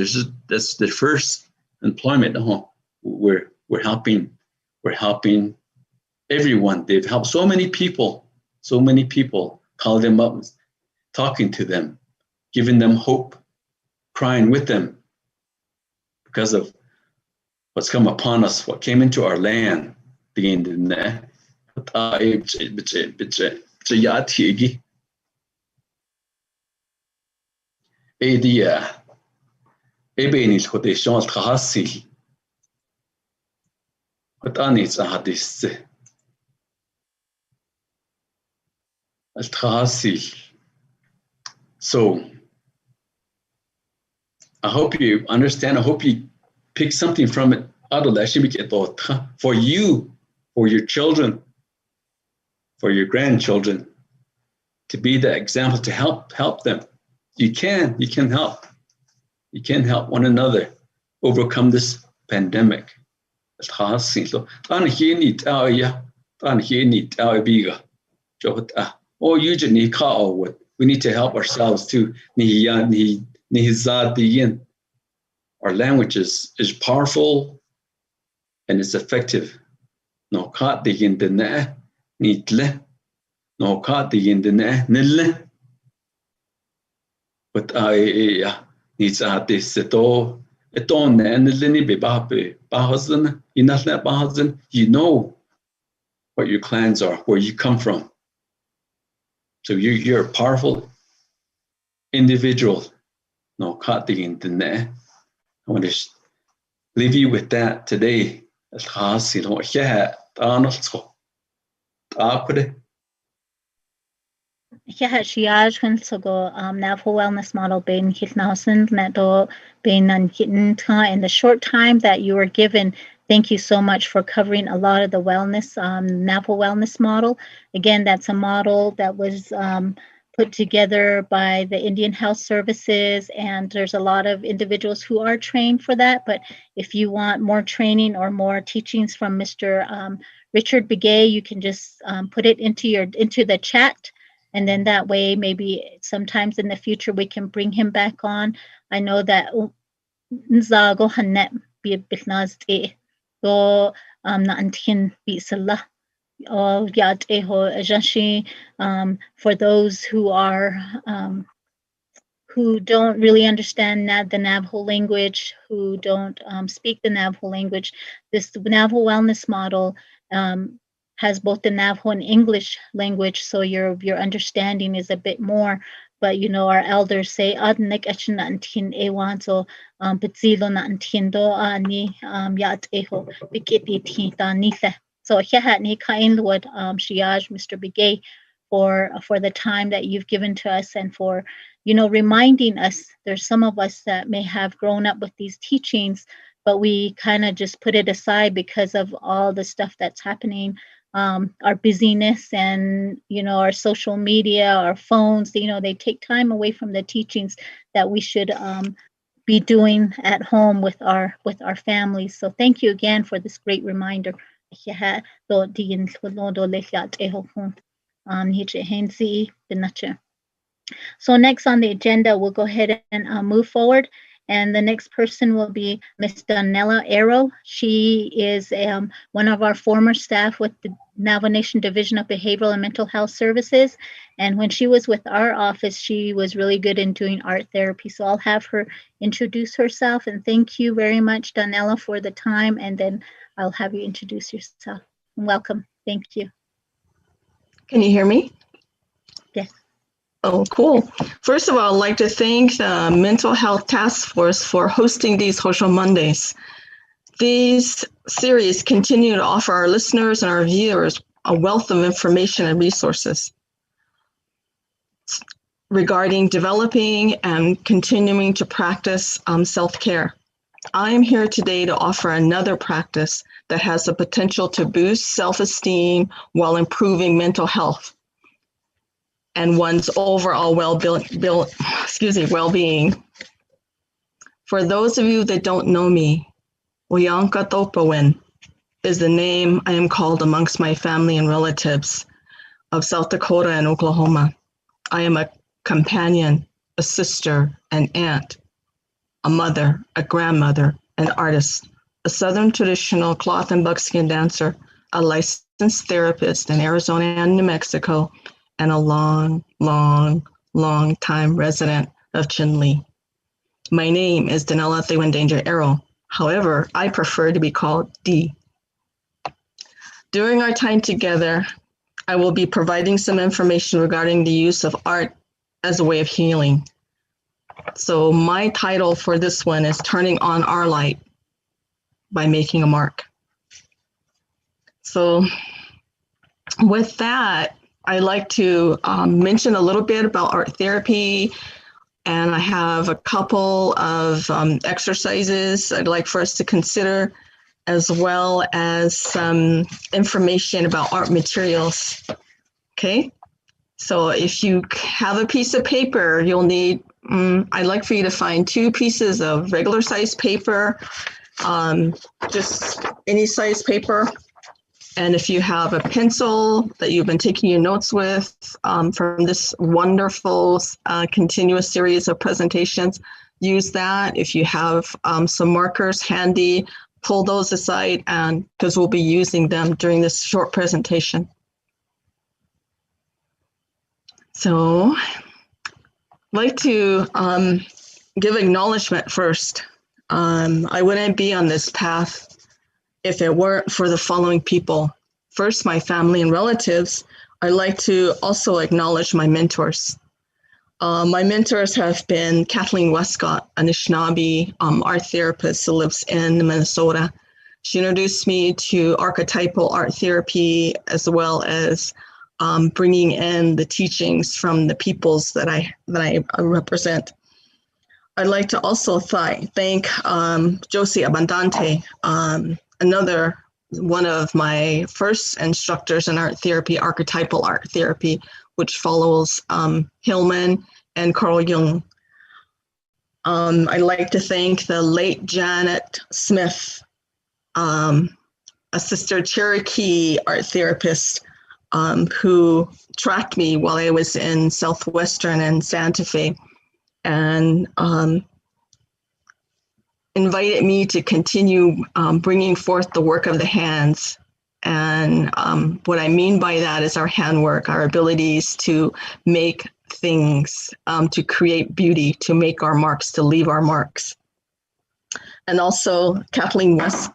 that's their first employment. We're helping everyone. They've helped so many people, call them up, talking to them, giving them hope, crying with them because of what's come upon us, what came into our land. So I hope you understand. I hope you pick something from it. For you, for your children, for your grandchildren, to be the example, to help them. You can help. You can help one another overcome this pandemic. Oh, we need to help ourselves too. Our language is powerful and it's effective. No kat digin dene nitle. No kat digin dene nille. But needs this ito ne nilini be bahazan inatne bahazan. You know what your clans are, where you come from. So you're a powerful individual. No kat digin dene. I want to leave you with that today. Navajo Wellness Model in the short time that you were given. Thank you so much for covering a lot of the wellness, Navajo Wellness Model. Again, that's a model that was put together by the Indian Health Services, and there's a lot of individuals who are trained for that. But if you want more training or more teachings from Mr. Richard Begay, you can just put it into the chat, and then that way maybe sometimes in the future we can bring him back on. I know that Nzago Hanet Bi'Biknazde go Naantin Bisala. For those who don't really understand the Navajo language, who don't speak the Navajo language, this Navajo Wellness Model has both the Navajo and English language, so your understanding is a bit more. But our elders say adnek echna antin ewan so pitzilo na antindo ani yat eho bikiti tinta nithe. So Mr. Begay for the time that you've given to us and for reminding us. There's some of us that may have grown up with these teachings, but we kind of just put it aside because of all the stuff that's happening, our busyness and our social media, our phones. They take time away from the teachings that we should be doing at home with our families. So thank you again for this great reminder. So next on the agenda, we'll go ahead and move forward. And the next person will be Ms. Donella Arrow. She is one of our former staff with the Navajo Nation Division of Behavioral and Mental Health Services. And when she was with our office, she was really good in doing art therapy. So I'll have her introduce herself. And thank you very much, Donella, for the time. And then I'll have you introduce yourself. Welcome. Thank you. Can you hear me? Yes. Oh, cool. First of all, I'd like to thank the Mental Health Task Force for hosting these Hozho Mondays. These series continue to offer our listeners and our viewers a wealth of information and resources regarding developing and continuing to practice self-care. I am here today to offer another practice that has the potential to boost self-esteem while improving mental health. and one's overall well-being. For those of you that don't know me, Wiyanka Topawin is the name I am called amongst my family and relatives of South Dakota and Oklahoma. I am a companion, a sister, an aunt, a mother, a grandmother, an artist, a Southern traditional cloth and buckskin dancer, a licensed therapist in Arizona and New Mexico, and a long time resident of Chinle. My name is Danella Thewendanger Arrow. However, I prefer to be called Dee. During our time together, I will be providing some information regarding the use of art as a way of healing. So my title for this one is Turning on Our Light by Making a Mark. So with that, I'd like to mention a little bit about art therapy, and I have a couple of exercises I'd like for us to consider, as well as some information about art materials. Okay, so if you have a piece of paper, you'll need, I'd like for you to find 2 pieces of regular size paper, just any size paper. And if you have a pencil that you've been taking your notes with from this wonderful continuous series of presentations, use that. If you have some markers handy, pull those aside, and because we'll be using them during this short presentation. So I'd like to give acknowledgement first. I wouldn't be on this path if it weren't for the following people. First, my family and relatives. I'd like to also acknowledge my mentors. My mentors have been Kathleen Westcott, an Anishinaabe art therapist who lives in Minnesota. She introduced me to archetypal art therapy, as well as bringing in the teachings from the peoples that I represent. I'd like to also thank Josie Abundante, another one of my first instructors in art therapy, archetypal art therapy, which follows Hillman and Carl Jung. I'd like to thank the late Janet Smith, a sister Cherokee art therapist who tracked me while I was in Southwestern and Santa Fe, and invited me to continue bringing forth the work of the hands. And what I mean by that is our handwork, our abilities to make things, to create beauty, to make our marks, to leave our marks. And also Catherine Niños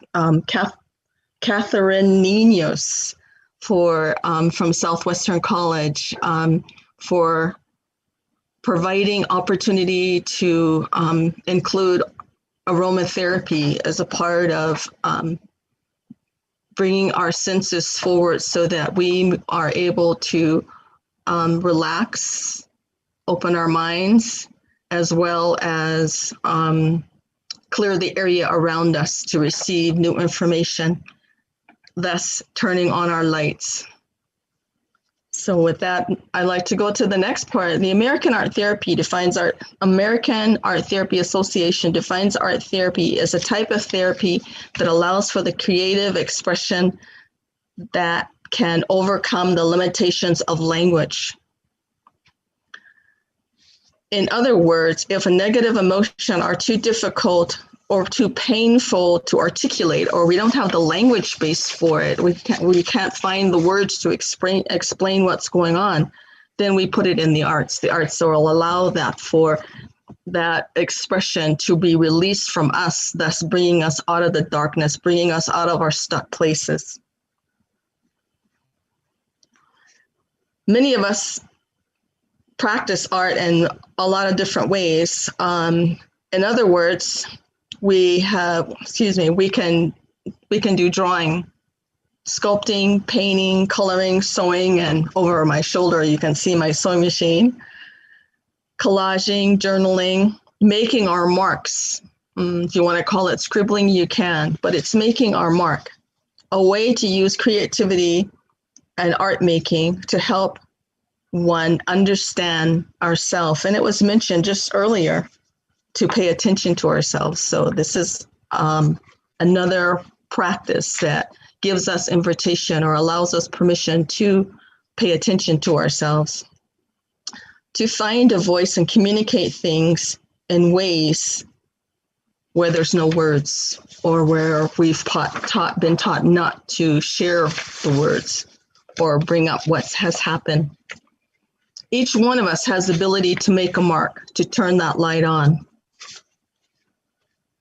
from Southwestern College for providing opportunity to include aromatherapy as a part of bringing our senses forward so that we are able to relax, open our minds, as well as clear the area around us to receive new information, thus turning on our lights. So with that, I'd like to go to the next part. The American Art Therapy American Art Therapy Association defines art therapy as a type of therapy that allows for the creative expression that can overcome the limitations of language. In other words, if a negative emotion are too difficult or too painful to articulate, or we don't have the language base for it, we can't find the words to explain what's going on, then we put it in the arts. The arts will allow that for that expression to be released from us, thus bringing us out of the darkness, bringing us out of our stuck places. Many of us practice art in a lot of different ways. In other words, we can do drawing, sculpting, painting, coloring, sewing, and over my shoulder you can see my sewing machine, collaging, journaling, making our marks. If you want to call it scribbling, you can, but it's making our mark, a way to use creativity and art making to help one, understand ourselves. And it was mentioned just earlier to pay attention to ourselves. So this is another practice that gives us invitation or allows us permission to pay attention to ourselves, to find a voice and communicate things in ways where there's no words, or where we've been taught not to share the words or bring up what has happened. Each one of us has the ability to make a mark, to turn that light on,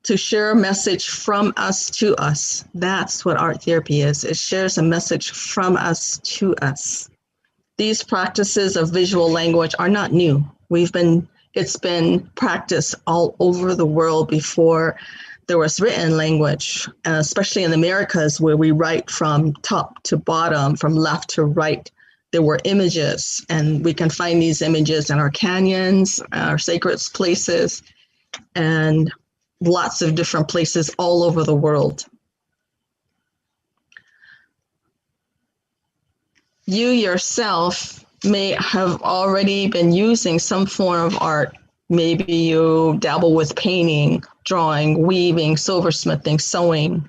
to share a message from us to us. That's what art therapy is. It shares a message from us to us. These practices of visual language are not new. It's been practiced all over the world before there was written language, especially in the Americas, where we write from top to bottom, from left to right. There were images, and we can find these images in our canyons, our sacred places, and lots of different places all over the world. You yourself may have already been using some form of art. Maybe you dabble with painting, drawing, weaving, silversmithing, sewing,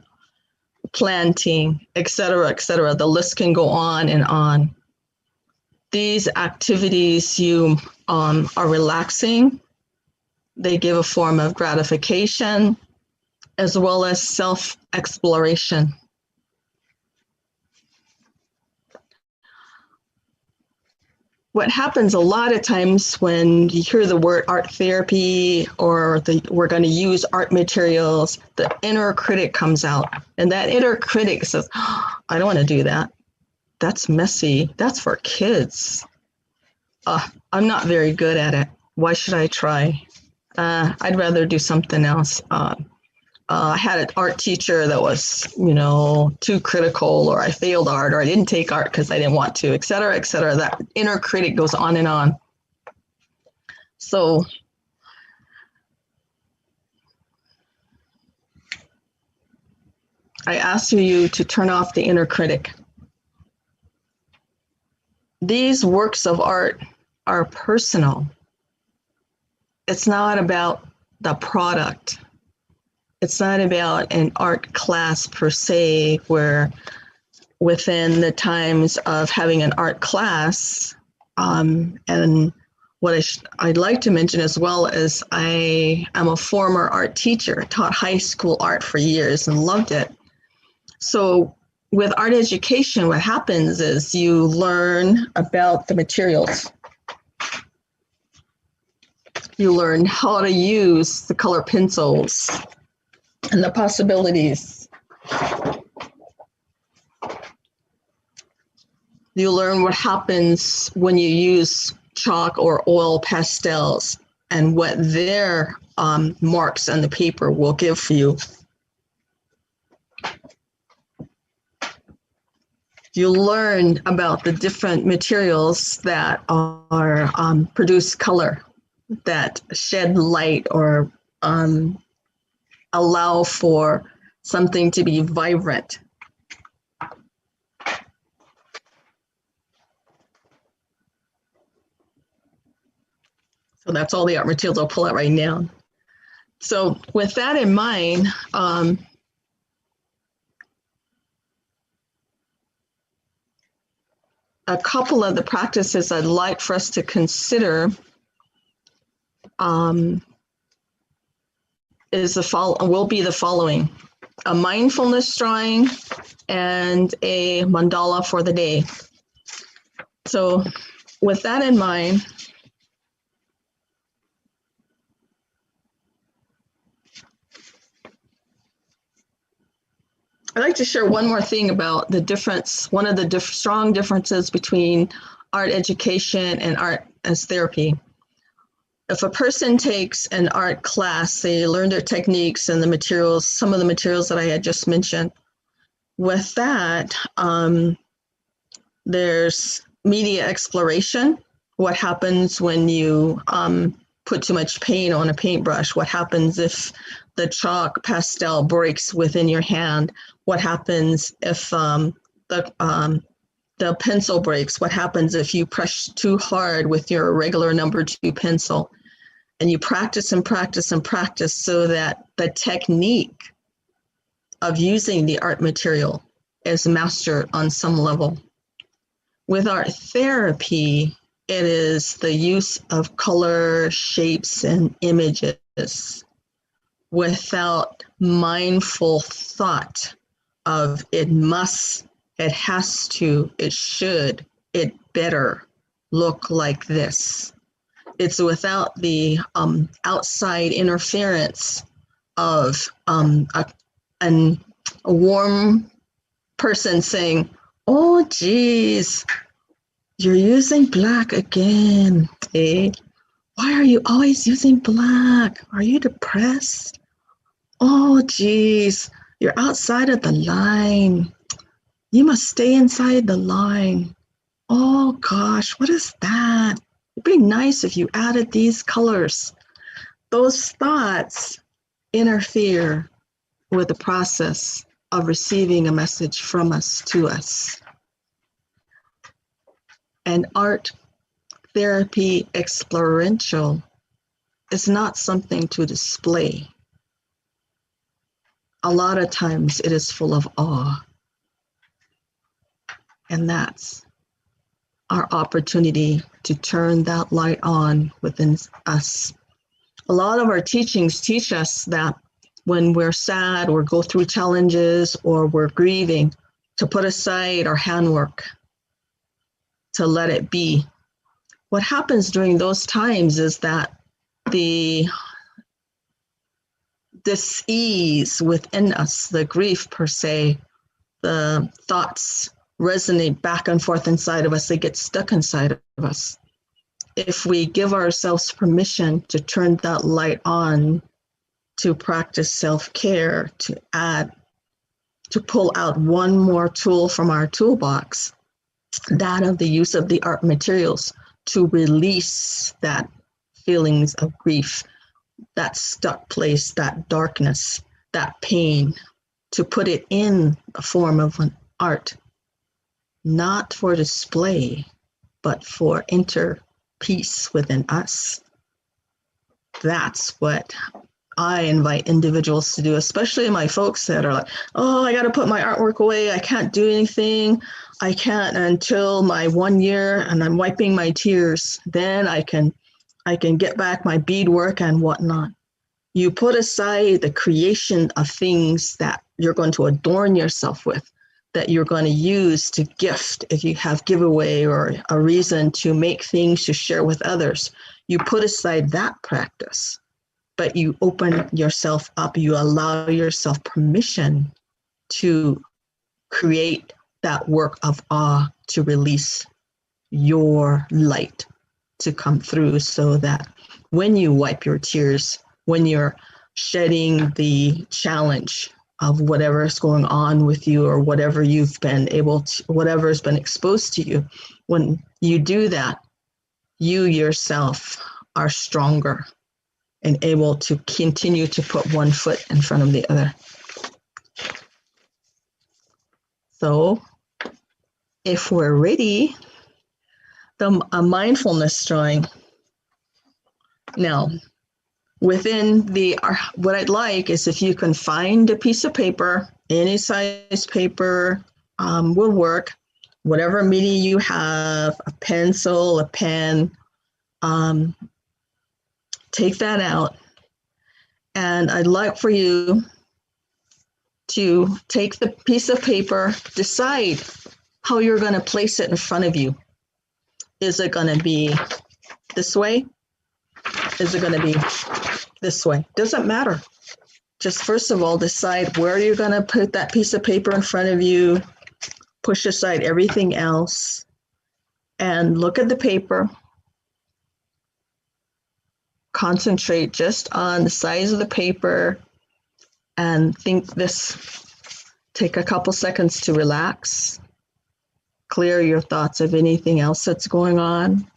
planting, etc., etc. The list can go on and on. These activities you are relaxing. They give a form of gratification as well as self-exploration. What happens a lot of times when you hear the word art therapy or we're going to use art materials, the inner critic comes out. And that inner critic says, oh, I don't want to do that. That's messy. That's for kids. I'm not very good at it. Why should I try? I'd rather do something else. I had an art teacher that was, too critical, or I failed art, or I didn't take art because I didn't want to, et cetera, et cetera. That inner critic goes on and on. So I ask you to turn off the inner critic. These works of art are personal. It's not about the product. It's not about an art class per se, where within the times of having an art class, and what I'd like to mention as well is I am a former art teacher, taught high school art for years and loved it. So with art education, what happens is you learn about the materials. You learn how to use the color pencils and the possibilities. You learn what happens when you use chalk or oil pastels and what their marks on the paper will give for you. You learn about the different materials that are produce color, that shed light or allow for something to be vibrant. So that's all the art materials I'll pull out right now. So with that in mind, a couple of the practices I'd like for us to consider will be the following: a mindfulness drawing and a mandala for the day. So with that in mind, I'd like to share one more thing about the difference, one of the strong differences between art education and art as therapy. If a person takes an art class, they learn their techniques and the materials, some of the materials that I had just mentioned. With that, there's media exploration. What happens when you put too much paint on a paintbrush? What happens if the chalk pastel breaks within your hand? What happens if the the pencil breaks. What happens if you press too hard with your regular number 2 pencil, and you practice and practice and practice so that the technique of using the art material is mastered on some level. With art therapy, it is the use of color, shapes, and images without mindful thought of it must, it has to, it should, it better look like this. It's without the outside interference of a warm person saying, "Oh, geez, you're using black again, eh? Why are you always using black? Are you depressed? Oh, geez, you're outside of the line. You must stay inside the line. Oh, gosh, what is that? It'd be nice if you added these colors." Those thoughts interfere with the process of receiving a message from us to us. And art therapy experiential is not something to display. A lot of times it is full of awe. And that's our opportunity to turn that light on within us. A lot of our teachings teach us that when we're sad or go through challenges or we're grieving, to put aside our handwork, to let it be. What happens during those times is that the dis-ease within us, the grief per se, the thoughts resonate back and forth inside of us, they get stuck inside of us. If we give ourselves permission to turn that light on, to practice self-care, to add, to pull out one more tool from our toolbox, that of the use of the art materials, to release that feelings of grief, that stuck place, that darkness, that pain, to put it in a form of an art, not for display, but for inner peace within us. That's what I invite individuals to do, especially my folks that are like, "Oh, I got to put my artwork away. I can't do anything. I can't until my 1 year and I'm wiping my tears. Then I can get back my beadwork and whatnot." You put aside the creation of things that you're going to adorn yourself with, that you're going to use to gift if you have giveaway or a reason to make things to share with others. You put aside that practice, but you open yourself up, you allow yourself permission to create that work of awe, to release your light to come through, so that when you wipe your tears, when you're shedding the challenge of whatever is going on with you or whatever you've been able to, whatever has been exposed to you, when you do that, you yourself are stronger and able to continue to put one foot in front of the other. So if we're ready, a mindfulness drawing. Now, within the, what I'd like is if you can find a piece of paper, any size paper will work, whatever medium you have, a pencil, a pen, take that out. And I'd like for you to take the piece of paper, decide how you're going to place it in front of you. Is it going to be this way? Is it going to be this way? Doesn't matter. Just first of all, decide where you're going to put that piece of paper in front of you, push aside everything else, and look at the paper. Concentrate just on the size of the paper and think this. Take a couple seconds to relax. Clear your thoughts of anything else that's going on.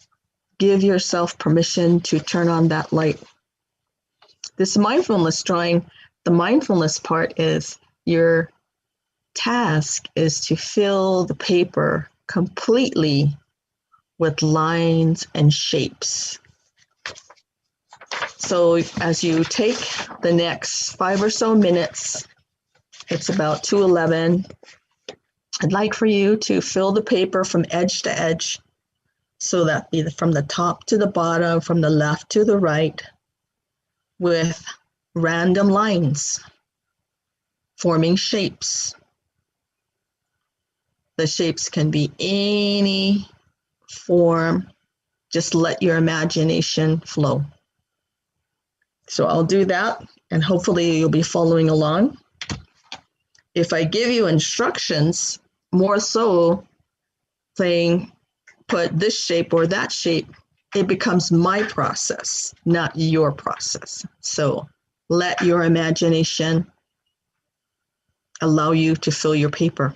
Give yourself permission to turn on that light. This mindfulness drawing, the mindfulness part is your task is to fill the paper completely with lines and shapes. So as you take the next 5 or so minutes, it's about 2:11, I'd like for you to fill the paper from edge to edge, so that be from the top to the bottom, from the left to the right, with random lines forming shapes. The shapes can be any form. Just let your imagination flow. So I'll do that, and hopefully you'll be following along. If I give you instructions, more so saying, put this shape or that shape, it becomes my process, not your process. So let your imagination allow you to fill your paper.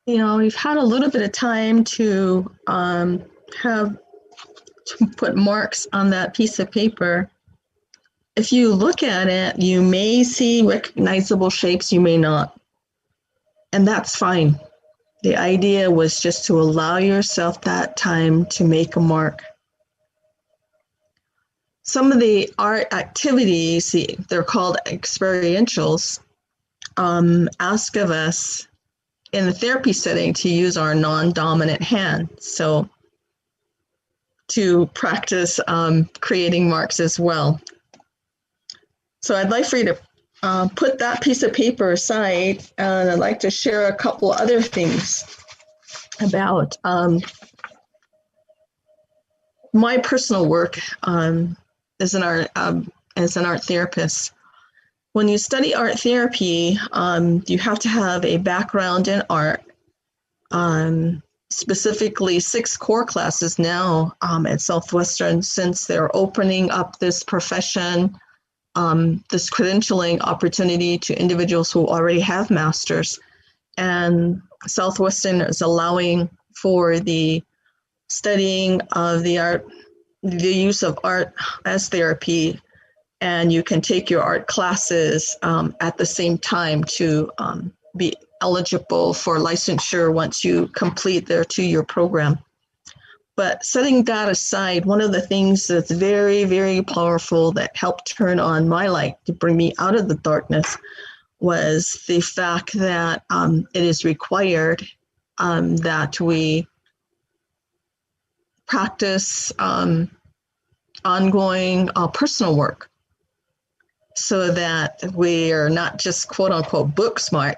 we've had a little bit of time to put marks on that piece of paper. If you look at it, you may see recognizable shapes, you may not. And that's fine. The idea was just to allow yourself that time to make a mark. Some of the art activities, they're called experientials, ask of us in the therapy setting to use our non-dominant hand. So to practice creating marks as well. So I'd like for you to put that piece of paper aside, and I'd like to share a couple other things about my personal work as an art therapist. When you study art therapy, you have to have a background in art. Specifically 6 core classes now at Southwestern, since they're opening up this profession, this credentialing opportunity to individuals who already have masters. And Southwestern is allowing for the studying of the use of art as therapy. And you can take your art classes at the same time to be eligible for licensure once you complete their 2-year program. But setting that aside, one of the things that's very, very powerful that helped turn on my light to bring me out of the darkness was the fact that it is required that we practice ongoing personal work so that we are not just quote unquote book smart,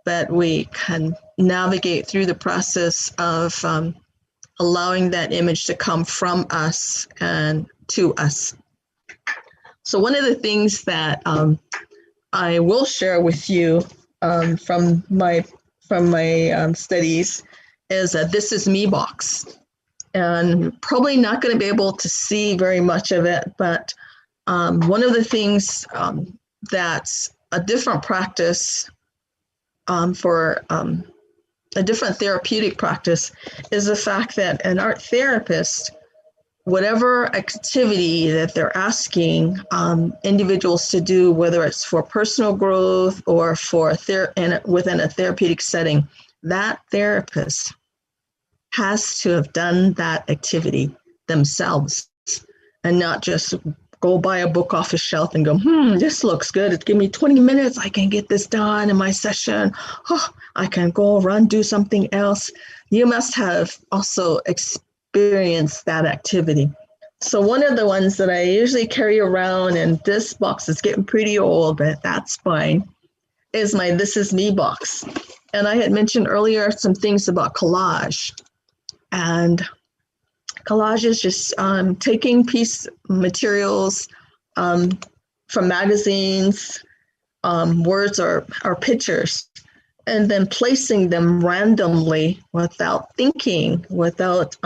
but we can navigate through the process of allowing that image to come from us and to us. So one of the things that I will share with you from my studies is a This Is Me box. And probably not going to be able to see very much of it, but one of the things that's a different practice for a different therapeutic practice is the fact that an art therapist, whatever activity that they're asking individuals to do, whether it's for personal growth or for within a therapeutic setting, that therapist has to have done that activity themselves and not just go buy a book off a shelf and go, this looks good. Give me 20 minutes. I can get this done in my session. Oh, I can go run, do something else. You must have also experienced that activity. So one of the ones that I usually carry around, and this box is getting pretty old, but that's fine, is my This Is Me box. And I had mentioned earlier some things about collage. And collage is just taking piece materials from magazines, words or pictures, and then placing them randomly without thinking, without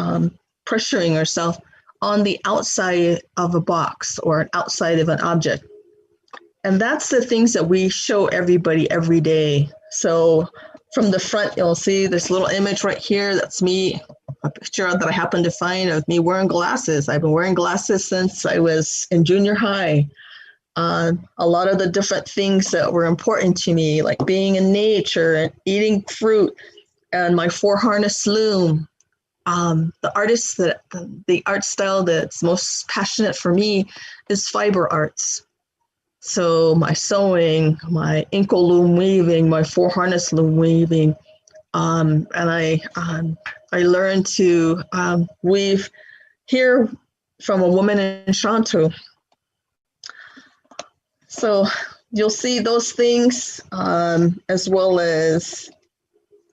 pressuring yourself on the outside of a box or outside of an object. And that's the things that we show everybody every day. So from the front, you'll see this little image right here. That's me, a picture that I happened to find of me wearing glasses. I've been wearing glasses since I was in junior high. A lot of the different things that were important to me, like being in nature and eating fruit, and my 4-harness loom. The art style that's most passionate for me is fiber arts. So my sewing, my inkle loom weaving, my 4-harness loom weaving, and I learned to weave here from a woman in Shantou. So you'll see those things as well as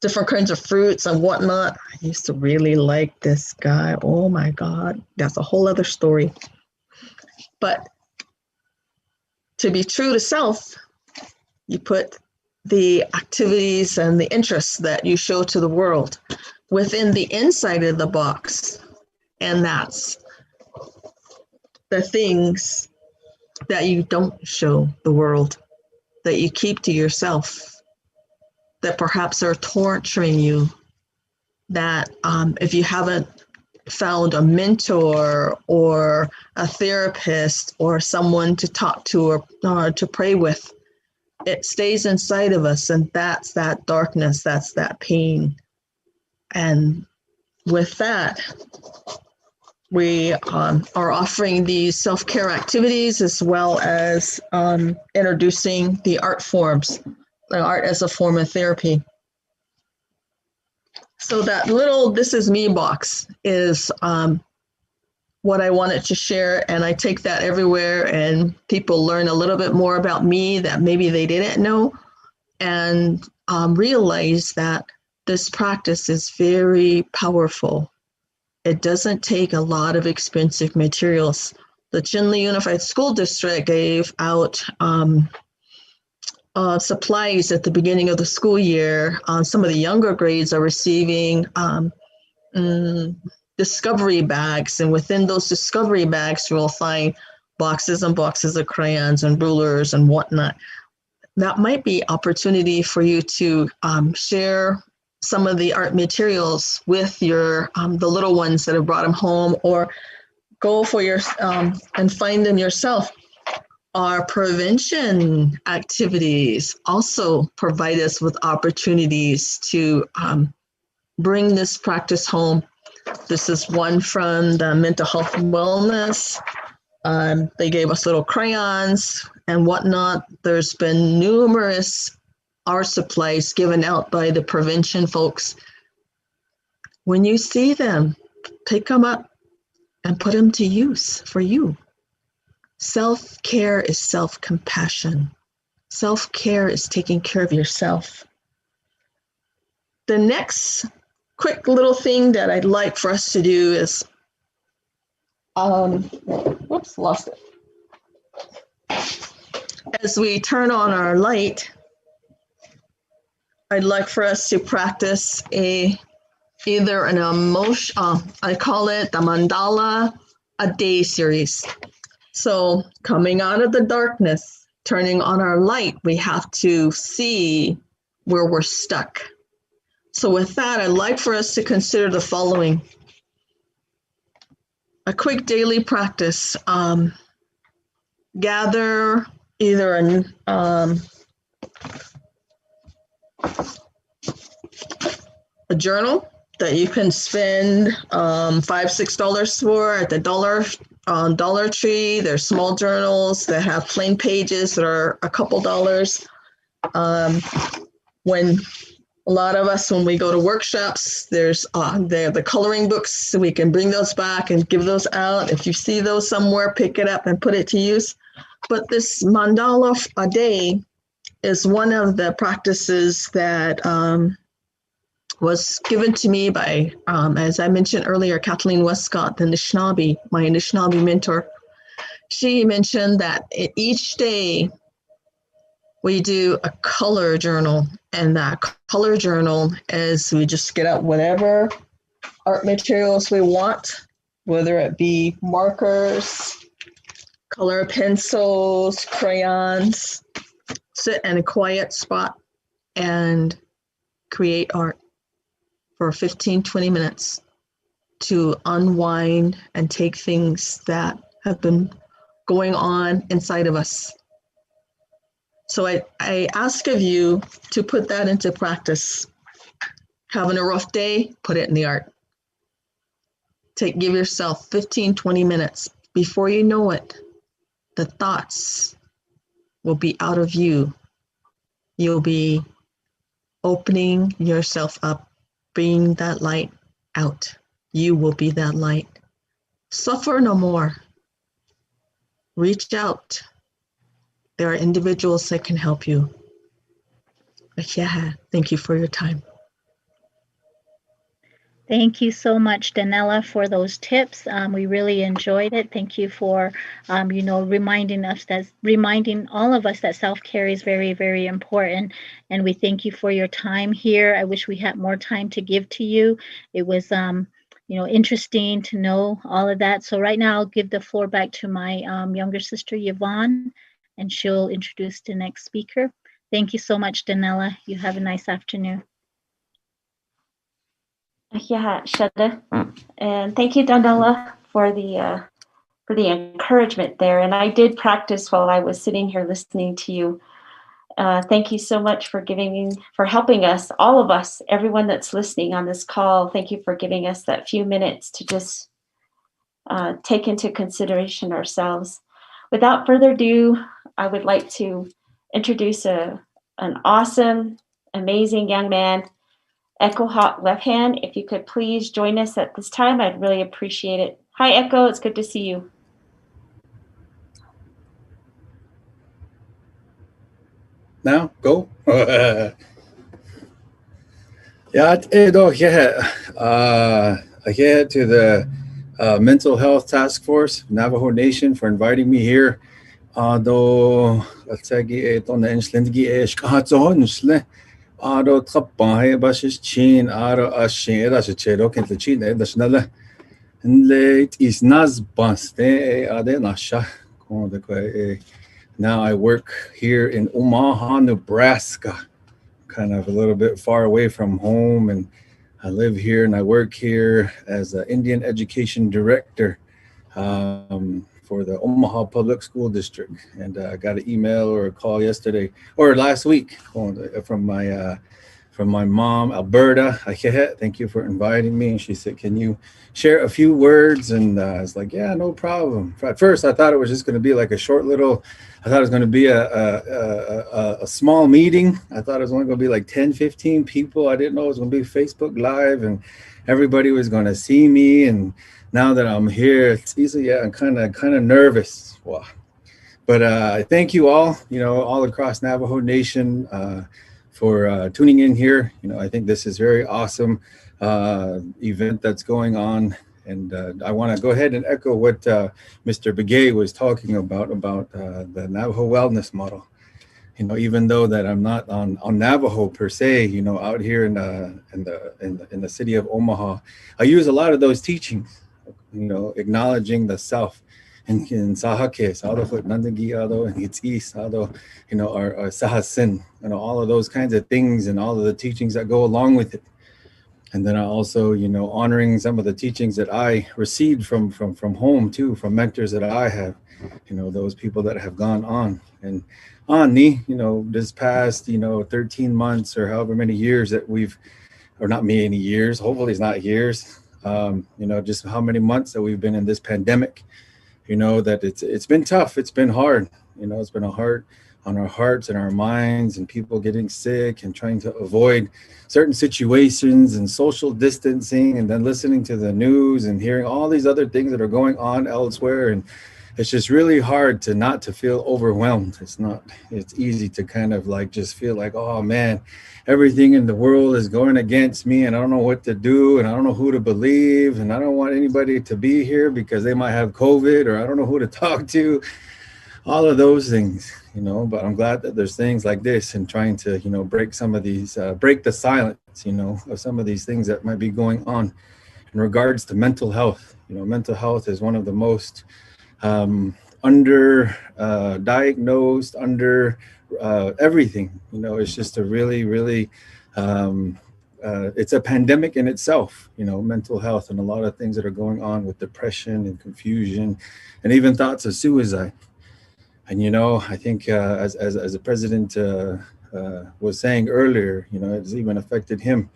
different kinds of fruits and whatnot. I used to really like this guy. Oh my God, that's a whole other story. But to be true to self, you put the activities and the interests that you show to the world within the inside of the box. And that's the things that you don't show the world, that you keep to yourself. that perhaps are torturing you, that if you haven't found a mentor or a therapist or someone to talk to or to pray with, it stays inside of us, and that's that darkness, that's that pain. And with that, we are offering these self-care activities as well as introducing the art forms, the art as a form of therapy. So that little "This Is Me" box is what I wanted to share, and I take that everywhere, and people learn a little bit more about me that maybe they didn't know, and realize that this practice is very powerful. It doesn't take a lot of expensive materials. The Chinle Unified School District gave out supplies at the beginning of the school year. Some of the younger grades are receiving discovery bags, and within those discovery bags, you'll find boxes and boxes of crayons and rulers and whatnot. That might be opportunity for you to share some of the art materials with your the little ones that have brought them home, or go for your and find them yourself. Our prevention activities also provide us with opportunities to bring this practice home. This is one from the mental health and wellness. They gave us little crayons and whatnot. There's been numerous art supplies given out by the prevention folks. When you see them, pick them up and put them to use for you. Self-care is self-compassion. Self-care is taking care of yourself. The next quick little thing that I'd like for us to do is, whoops, lost it. As we turn on our light, I'd like for us to practice either an emotion, I call it the Mandala a Day series. So coming out of the darkness, turning on our light, we have to see where we're stuck. So with that, I'd like for us to consider the following. A quick daily practice. Gather either a journal that you can spend $5, $6 for at the Dollar Tree. There's small journals that have plain pages that are a couple dollars. When a lot of us, when we go to workshops, there's the coloring books, so we can bring those back and give those out. If you see those somewhere, pick it up and put it to use. But this mandala a day is one of the practices that was given to me by, as I mentioned earlier, Kathleen Westcott, the Anishinaabe, my Anishinaabe mentor. She mentioned that each day we do a color journal, and that color journal is we just get out whatever art materials we want, whether it be markers, color pencils, crayons, sit in a quiet spot and create art for 15, 20 minutes to unwind and take things that have been going on inside of us. So I ask of you to put that into practice. Having a rough day, put it in the art. Give yourself 15, 20 minutes. Before you know it, the thoughts will be out of you. You'll be opening yourself up, bringing that light out. You will be that light. Suffer no more. Reach out. There are individuals that can help you. But yeah, thank you for your time. Thank you so much, Danella, for those tips. We really enjoyed it. Thank you for, reminding all of us that self-care is very, very important. And we thank you for your time here. I wish we had more time to give to you. It was, interesting to know all of that. So right now, I'll give the floor back to my younger sister, Yvonne, and she'll introduce the next speaker. Thank you so much, Danella. You have a nice afternoon. Yeah, Shada. And thank you, Danella, for the encouragement there. And I did practice while I was sitting here listening to you. Thank you so much for helping us, all of us, everyone that's listening on this call. Thank you for giving us that few minutes to just take into consideration ourselves. Without further ado, I would like to introduce an awesome, amazing young man, Echo Hot Left Hand. If you could please join us at this time, I'd really appreciate it. Hi, Echo. It's good to see you. Now, go. Yeah, again to the Mental Health Task Force, Navajo Nation, for inviting me here. Do Atsagi on the Enslindgi Eshkahatson, Ado Trapahe Bashis Chin, Ado Ashin, that's a Chedo, Kent the Chin, that's another. And late is Nazbas, Ade Nasha. Now I work here in Omaha, Nebraska, kind of a little bit far away from home, and I live here and I work here as an Indian Education Director for the Omaha Public School District. And I got an email or a call yesterday or last week from my mom, Alberta. Thank you for inviting me. And she said, can you share a few words? And I was like, yeah, no problem. At first, I thought it was just going to be like a short little, I thought it was going to be a small meeting. I thought it was only going to be like 10, 15 people. I didn't know it was going to be Facebook Live and everybody was going to see me. And now that I'm here, it's easy. Yeah, I'm kind of nervous. Wow. But I thank you all, all across Navajo Nation for tuning in here. I think this is very awesome event that's going on. And I want to go ahead and echo what Mr. Begay was talking about the Navajo wellness model. Even though that I'm not on Navajo per se, out here in the city of Omaha, I use a lot of those teachings. Acknowledging the self, and in Sahake, Sadofut Nandagiado, and it's East, Sado, our Sahasin, all of those kinds of things and all of the teachings that go along with it. And then I also, honoring some of the teachings that I received from home too, from mentors that I have, those people that have gone on. And Ani, this past, 13 months or however many years that or not many years, hopefully it's not years, just how many months that we've been in this pandemic, that it's been tough. It's been hard. It's been hard on our hearts and our minds, and people getting sick and trying to avoid certain situations and social distancing, and then listening to the news and hearing all these other things that are going on elsewhere. And it's just really hard not to feel overwhelmed. It's easy to kind of just feel like, oh man, everything in the world is going against me and I don't know what to do and I don't know who to believe and I don't want anybody to be here because they might have COVID or I don't know who to talk to, all of those things, but I'm glad that there's things like this and trying to, break some of these, break the silence, of some of these things that might be going on in regards to mental health. Mental health is one of the most diagnosed, under everything. It's just a really, really, it's a pandemic in itself, mental health, and a lot of things that are going on with depression and confusion and even thoughts of suicide. And, I think as the president was saying earlier, it's even affected him.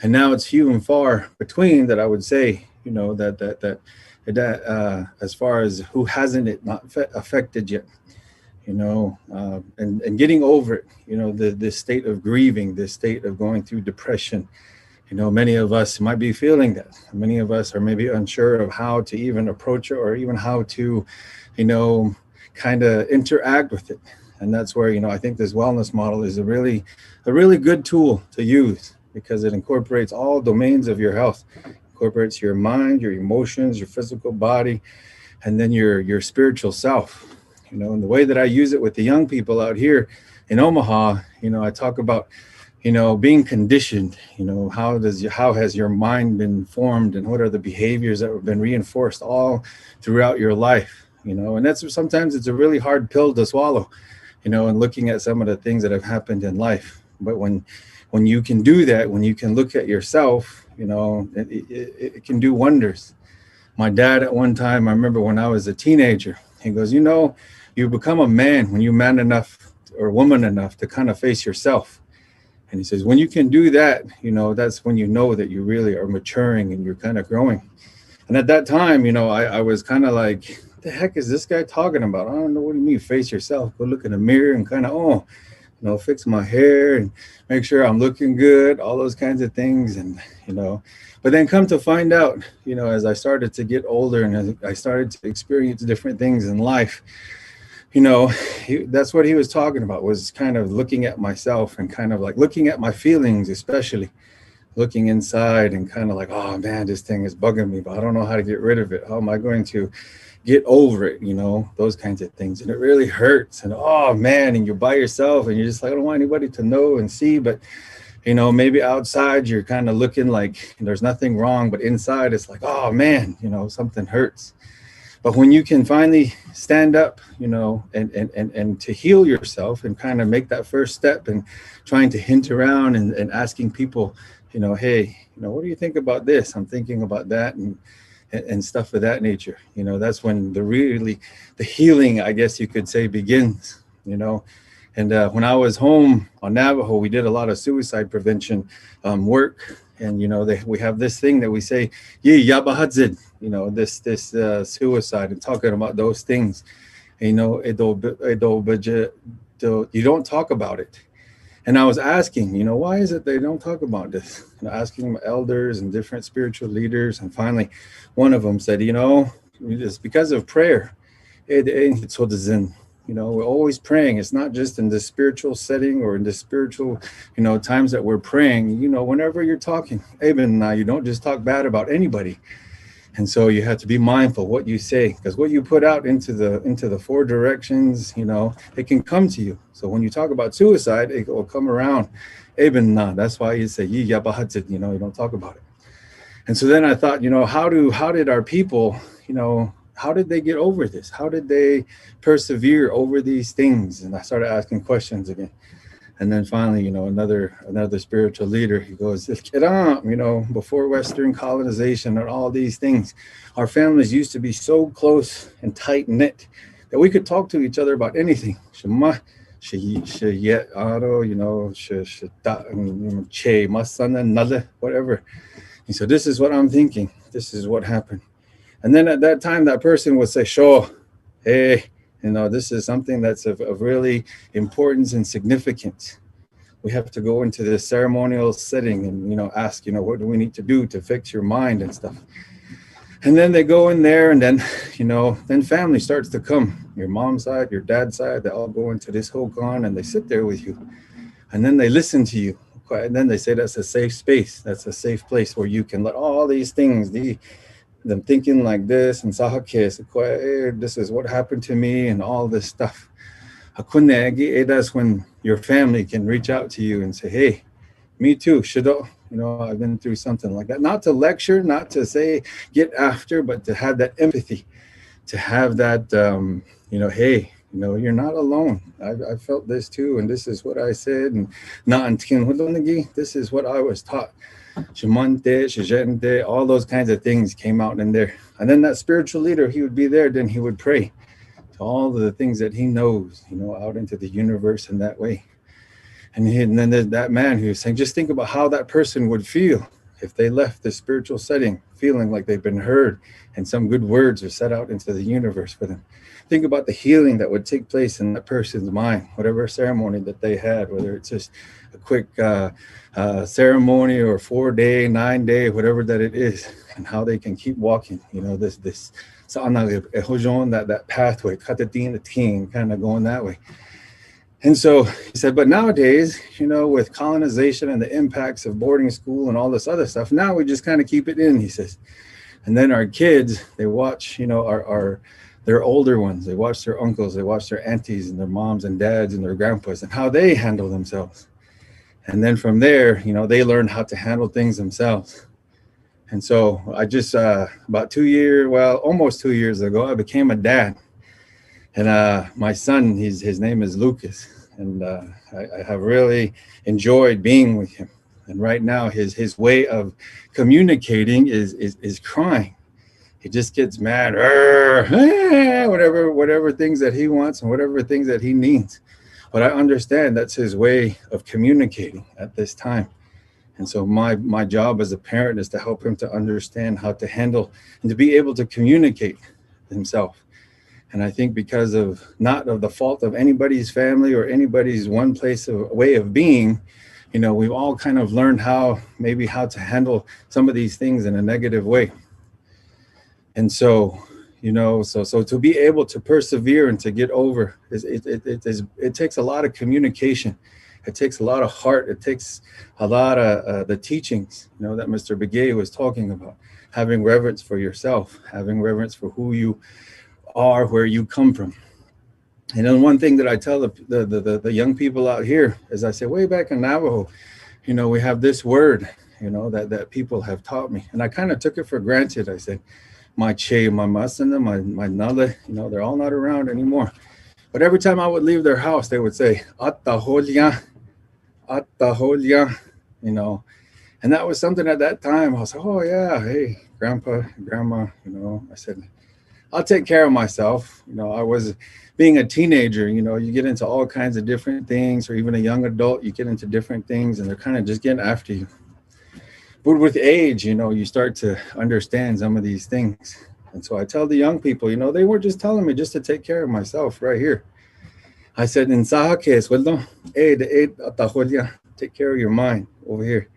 And now it's few and far between that I would say, that as far as who hasn't it not affected yet, and getting over it, this state of grieving, this state of going through depression. Many of us might be feeling that. Many of us are maybe unsure of how to even approach it or even how to, kind of interact with it. And that's where, I think this wellness model is a really good tool to use because it incorporates all domains of your health. Incorporates your mind, your emotions, your physical body, and then your spiritual self. And the way that I use it with the young people out here in Omaha, I talk about, being conditioned. How has your mind been formed, and what are the behaviors that have been reinforced all throughout your life? And that's sometimes it's a really hard pill to swallow, you know, and looking at some of the things that have happened in life. But when you can do that, when you can look at yourself, you know, it can do wonders. My dad at one time, I remember when I was a teenager, he goes, you know, you become a man when you're man enough or woman enough to kind of face yourself. And he says, when you can do that, you know, that's when you know that you really are maturing and you're kind of growing. And at that time, you know, I was kind of like, what the heck is this guy talking about? I don't know. What do you mean face yourself? Go look in the mirror and kind of, you know, fix my hair and make sure I'm looking good, all those kinds of things. And, you know, but then come to find out, you know, as I started to get older and as I started to experience different things in life, you know, that's what he was talking about, was kind of looking at myself and kind of like looking at my feelings, especially looking inside and kind of like, oh man, this thing is bugging me, but I don't know how to get rid of it. How am I going to get over it? You know, those kinds of things. And it really hurts. And oh man, and you're by yourself and you're just like, I don't want anybody to know and see, but you know, maybe outside you're kind of looking like there's nothing wrong, but inside it's like, oh man, you know, something hurts. But when you can finally stand up, you know, and to heal yourself and kind of make that first step and trying to hint around and asking people, you know, hey, you know, what do you think about this? I'm thinking about that and stuff of that nature. You know, that's when the healing, I guess you could say, begins, you know. And when I was home on Navajo, we did a lot of suicide prevention work. And, you know, we have this thing that we say, yabahadzid, you know, this suicide and talking about those things. And, you know, you don't talk about it. And I was asking, you know, why is it they don't talk about this? You know, asking elders and different spiritual leaders. And finally, one of them said, you know, it's because of prayer. You know, we're always praying. It's not just in the spiritual setting or in the spiritual, you know, times that we're praying. You know, whenever you're talking, even you don't just talk bad about anybody. And so you have to be mindful what you say, because what you put out into the four directions, you know, it can come to you. So when you talk about suicide, it will come around. Even that's why you say, you know, you don't talk about it. And so then I thought, you know, how did our people, you know, how did they get over this? How did they persevere over these things? And I started asking questions again. And then finally, you know, another spiritual leader, he goes, you know, before Western colonization and all these things, our families used to be so close and tight knit that we could talk to each other about anything. You know, whatever. And so this is what I'm thinking. This is what happened. And then at that time, that person would say, sure, hey, you know, this is something that's of really importance and significance. We have to go into this ceremonial setting and, you know, ask, you know, what do we need to do to fix your mind and stuff. And then they go in there and then, you know, then family starts to come. Your mom's side, your dad's side, they all go into this hogan and they sit there with you. And then they listen to you. And then they say that's a safe space. That's a safe place where you can let all these things, them thinking like this and this is what happened to me and all this stuff. That's when your family can reach out to you and say, hey, me too, you know, I've been through something like that. Not to lecture, not to say get after, but to have that empathy, to have that, you know, hey, you know, you're not alone. I felt this too, and this is what I said, and this is what I was taught. All those kinds of things came out in there. And then that spiritual leader, he would be there, then he would pray to all of the things that he knows, you know, out into the universe in that way. And then there's that man who's saying, just think about how that person would feel if they left the spiritual setting feeling like they've been heard and some good words are set out into the universe for them. Think about the healing that would take place in that person's mind, whatever ceremony that they had, whether it's just a quick ceremony or 4-day, 9-day, whatever that it is, and how they can keep walking, you know, that pathway, kind of going that way. And so he said, but nowadays, you know, with colonization and the impacts of boarding school and all this other stuff, now we just kind of keep it in, he says. And then our kids, they watch, you know, their older ones, they watch their uncles, they watch their aunties and their moms and dads and their grandpas and how they handle themselves. And then from there, you know, they learn how to handle things themselves. And so I just, almost 2 years ago, I became a dad. And my son, his name is Lucas, and I have really enjoyed being with him. And right now, his way of communicating is crying. He just gets mad, whatever things that he wants and whatever things that he needs. But I understand that's his way of communicating at this time. And so my job as a parent is to help him to understand how to handle and to be able to communicate himself. And I think because of not of the fault of anybody's family or anybody's one place of way of being, you know, we've all kind of learned how to handle some of these things in a negative way. And so, you know, so to be able to persevere and to get over it takes a lot of communication. It takes a lot of heart. It takes a lot of the teachings, you know, that Mr. Begay was talking about, having reverence for yourself, having reverence for who you are, where you come from. And then one thing that I tell the young people out here is I say, way back in Navajo, you know, we have this word, you know, that people have taught me. And I kind of took it for granted. I said, my che, my masana, my nale, you know, they're all not around anymore. But every time I would leave their house, they would say, ataholya, you know. And that was something at that time. I was like, oh yeah, hey, grandpa, grandma, you know. I said, I'll take care of myself. You know, I was being a teenager, you know, you get into all kinds of different things, or even a young adult, you get into different things and they're kind of just getting after you. But with age, you know, you start to understand some of these things. And so I tell the young people, you know, they were just telling me just to take care of myself right here. I said, in Sahakes, well, take care of your mind over here.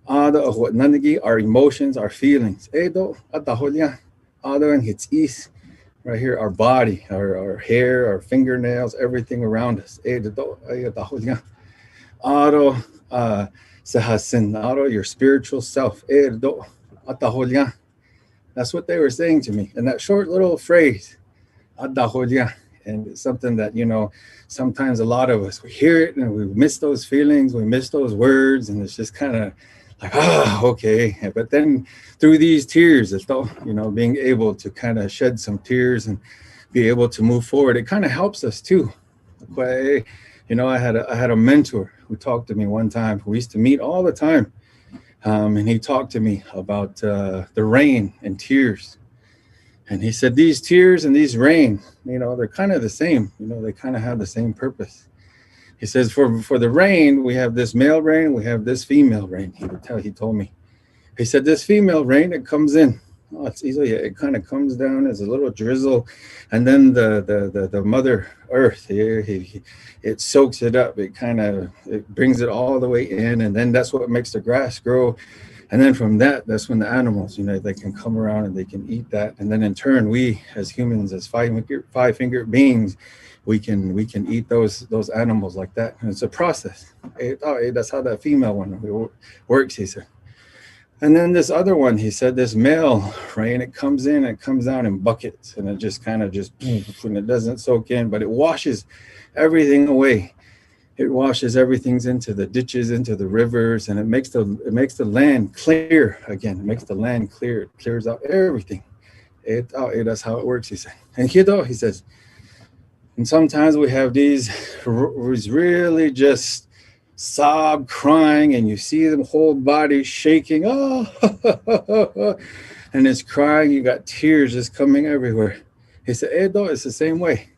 Our emotions, our feelings. And it's east right here, our body, our hair, our fingernails, everything around us. Your spiritual self. That's what they were saying to me. And that short little phrase, and it's something that, you know, sometimes a lot of us, we hear it and we miss those feelings, we miss those words, and it's just kind of like, okay. But then through these tears, it's all, you know, being able to kind of shed some tears and be able to move forward, it kind of helps us too. You know, I had a mentor who talked to me one time. We used to meet all the time. And he talked to me about the rain and tears. And he said, these tears and these rain, you know, they're kind of the same. You know, they kind of have the same purpose. He says, for the rain, we have this male rain, we have this female rain. He told me. He said, this female rain, it comes in. Oh, it's easy. It kind of comes down as a little drizzle. And then the Mother Earth, it soaks it up. It brings it all the way in. And then that's what makes the grass grow. And then from that's when the animals, you know, they can come around and they can eat that. And then in turn, we as humans, as five-fingered beings, we can eat those animals like that. And it's a process. That's how that female one works, he said. And then this other one, he said, this male rain, it comes in, it comes down in buckets, and it just kind of and it doesn't soak in, but it washes everything away. It washes everything into the ditches, into the rivers, and it makes the land clear again. It makes the land clear. It clears out everything. That's how it works, he said. And he says, and sometimes we have these really just sob crying, and you see them whole body shaking, and it's crying. You got tears just coming everywhere. He said, it's the same way.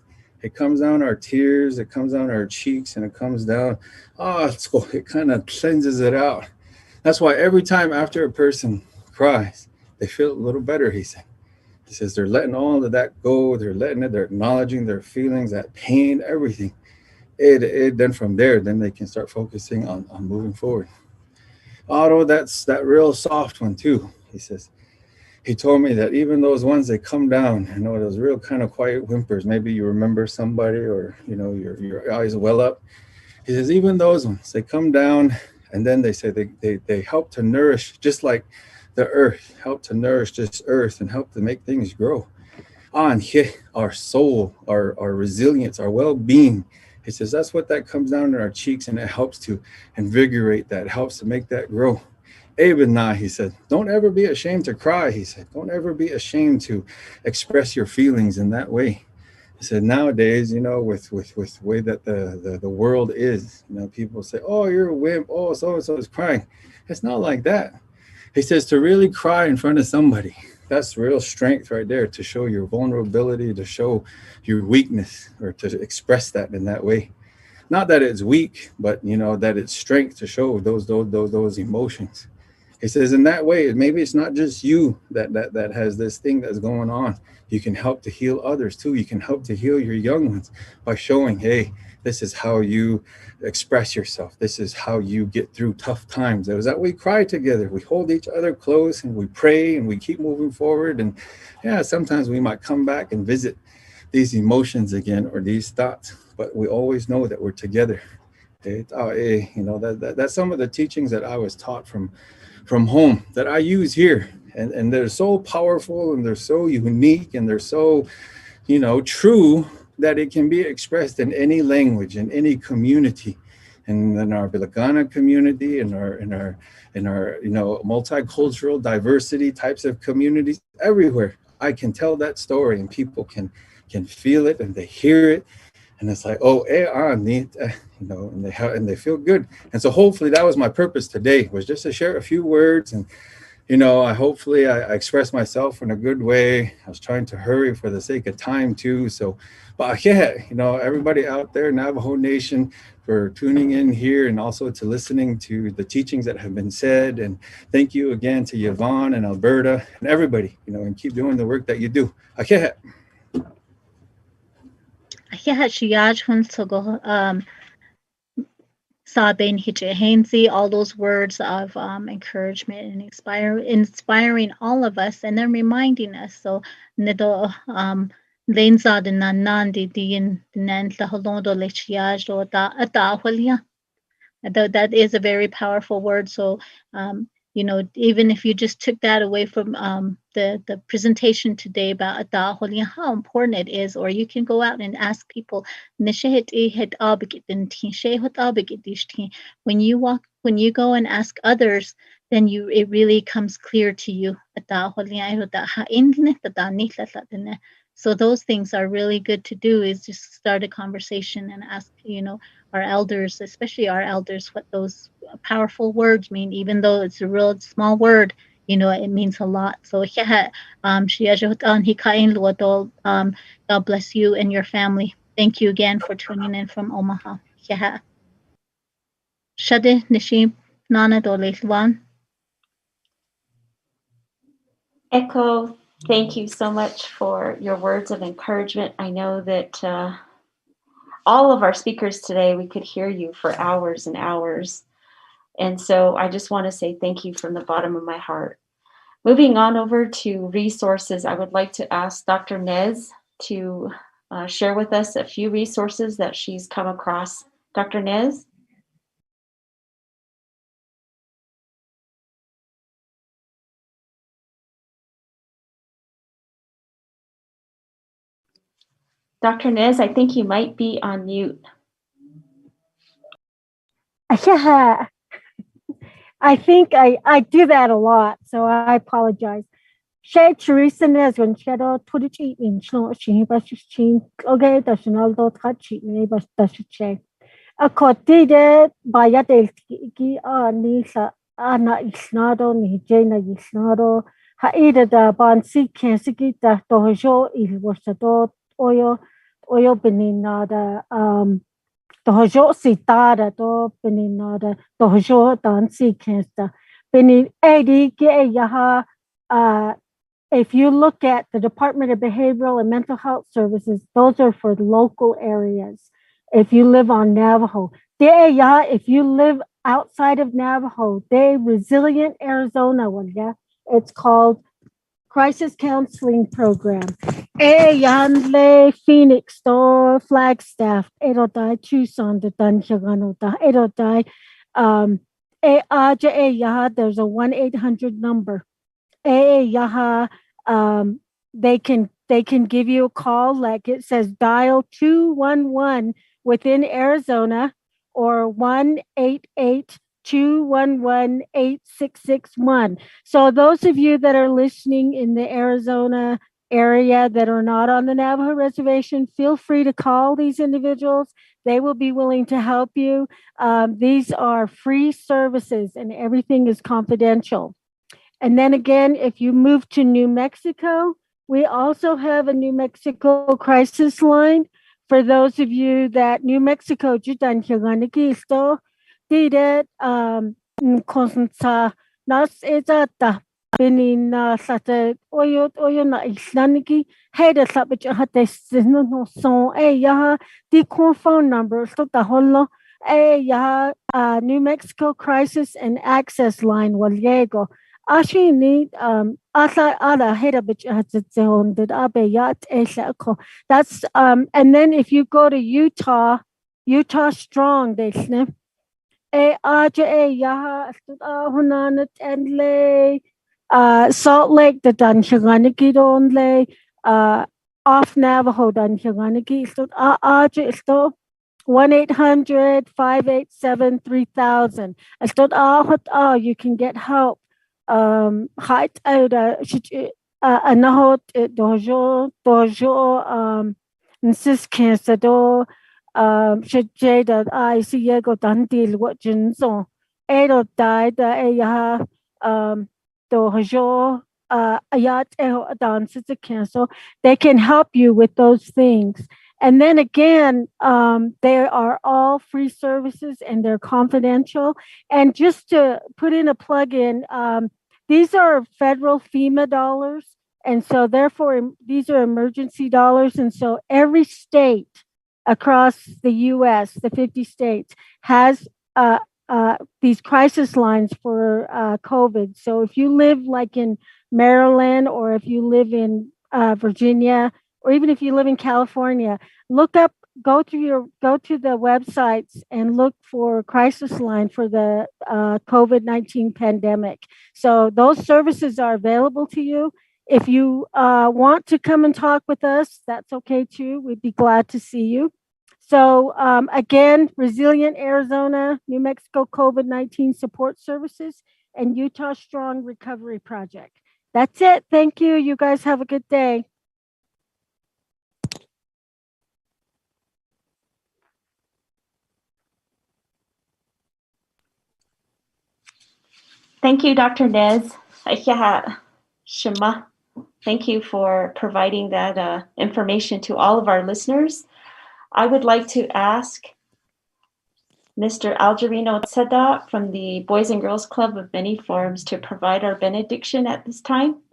It comes down our tears, it comes down our cheeks, and it comes down. It kind of cleanses it out. That's why every time after a person cries, they feel a little better, he said. He says they're letting all of that go. They're letting it. They're acknowledging their feelings, that pain, everything. Then from there, then they can start focusing on moving forward. Although that's that real soft one too, he says. He told me that even those ones that come down, you know, those real kind of quiet whimpers, maybe you remember somebody, or, you know, your eyes well up. He says, even those ones, they come down, and then they say they help to nourish, just like the earth, help to nourish this earth and help to make things grow. And our soul, our resilience, our well-being. He says, that's what that comes down in our cheeks, and it helps to invigorate that, helps to make that grow. He said, don't ever be ashamed to cry. He said, don't ever be ashamed to express your feelings in that way. He said, nowadays, with the way that the world is, people say, oh, you're a wimp. Oh, so-and-so is crying. It's not like that. He says to really cry in front of somebody, that's real strength right there, to show your vulnerability, to show your weakness, or to express that in that way. Not that it's weak, but that it's strength to show those emotions. He says in that way, maybe it's not just you that has this thing that's going on. You can help to heal others too. You can help to heal your young ones by showing, hey, this is how you express yourself. This is how you get through tough times. It was that we cry together. We hold each other close and we pray and we keep moving forward. And yeah, sometimes we might come back and visit these emotions again or these thoughts, but we always know that we're together. That's some of the teachings that I was taught from home that I use here. And they're so powerful and they're so unique and they're so, true that it can be expressed in any language, in any community. And in our Bilagana community, in our multicultural diversity types of communities, everywhere, I can tell that story and people can feel it and they hear it. And it's like, oh, and they feel good. And so hopefully that was my purpose today, was just to share a few words. And, I expressed myself in a good way. I was trying to hurry for the sake of time too. So, but yeah, everybody out there, Navajo Nation, for tuning in here and also to listening to the teachings that have been said. And thank you again to Yvonne and Alberta and everybody, and keep doing the work that you do. Sabin Hichi all those words of encouragement and inspiring all of us, and then reminding us. So nido lenza de nanan di din nan la holondo lechiage do da hulia. That is a very powerful word. So even if you just took that away from the presentation today about how important it is, or you can go out and ask people, when you go and ask others, then it really comes clear to you. So those things are really good to do, is just start a conversation and ask, our elders, especially our elders, what those powerful words mean, even though it's a real small word, it means a lot. So God bless you and your family. Thank you again for tuning in from Omaha. Shade Nishim Nana Dolewan. Echo, thank you so much for your words of encouragement. I know that all of our speakers today, we could hear you for hours and hours. And so I just want to say thank you from the bottom of my heart. Moving on over to resources, I would like to ask Dr. Nez to share with us a few resources that she's come across. Dr. Nez? Dr. Nez, I think you might be on mute. Yeah, I think I do that a lot, so I apologize. Shay Teresa Nez when Shadow Twitchy in Snow She Bashin, okay, that's another touchy, neighbors that's Shay. A cotide by Yadel Nisa Anna Isnado, Nijana Isnado, Haida da Bansi Kansiki, Dojo, it was a dot oil beninada, Hozho Sitara, do beninada, Hozho Dansi Kansta, Benin Edi Yaha. If you look at the Department of Behavioral and Mental Health Services, those are for local areas. If you live on Navajo, if you live outside of Navajo, Resilient Arizona one, yeah, it's called Crisis Counseling Program. Yanle Phoenix do Flagstaff, Erodai Tucson the Dunjaganota, Erodai Yaha, there's a 1-800 number. Yaha, they can give you a call, like it says dial 211 within Arizona, or 1-888-211-8661. So those of you that are listening in the Arizona area that are not on the Navajo reservation, feel free to call these individuals. They will be willing to help you. These are free services and everything is confidential. And then again, if you move to New Mexico, we also have a New Mexico crisis line. For those of you that New Mexico, judan higaniki sto, did nas ezata benin sata oyo na islaniki heda sabich hate no son yaha di phone number sto taholo yaha New Mexico crisis and access line waliego. Actually need asa ada heda bich hatson did abe yat esako. That's and then if you go to Utah Strong they snip yaha hunanat and lay Salt Lake the dan higaniki donle off Navajo dan higaniki sto aja sto 1-800-587-3000. You can get help. Height out anahot dojo insist cancer do should jada I see yego dandil what jinso edo died dojo ayat dances the cancer. They can help you with those things. And then again, they are all free services and they're confidential. And just to put in a plug-in, these are federal FEMA dollars. And so therefore, these are emergency dollars. And so every state across the U.S., the 50 states, has these crisis lines for COVID. So if you live like in Maryland or if you live in Virginia, or even if you live in California, go to the websites and look for crisis line for the COVID-19 pandemic. So those services are available to you. If you want to come and talk with us, that's okay too. We'd be glad to see you. So again, Resilient Arizona, New Mexico COVID-19 Support Services, and Utah Strong Recovery Project. That's it. Thank you. You guys have a good day. Thank you, Dr. Nez. Shema. Thank you for providing that information to all of our listeners. I would like to ask Mr. Algerino Tzada from the Boys and Girls Club of Many Forms to provide our benediction at this time.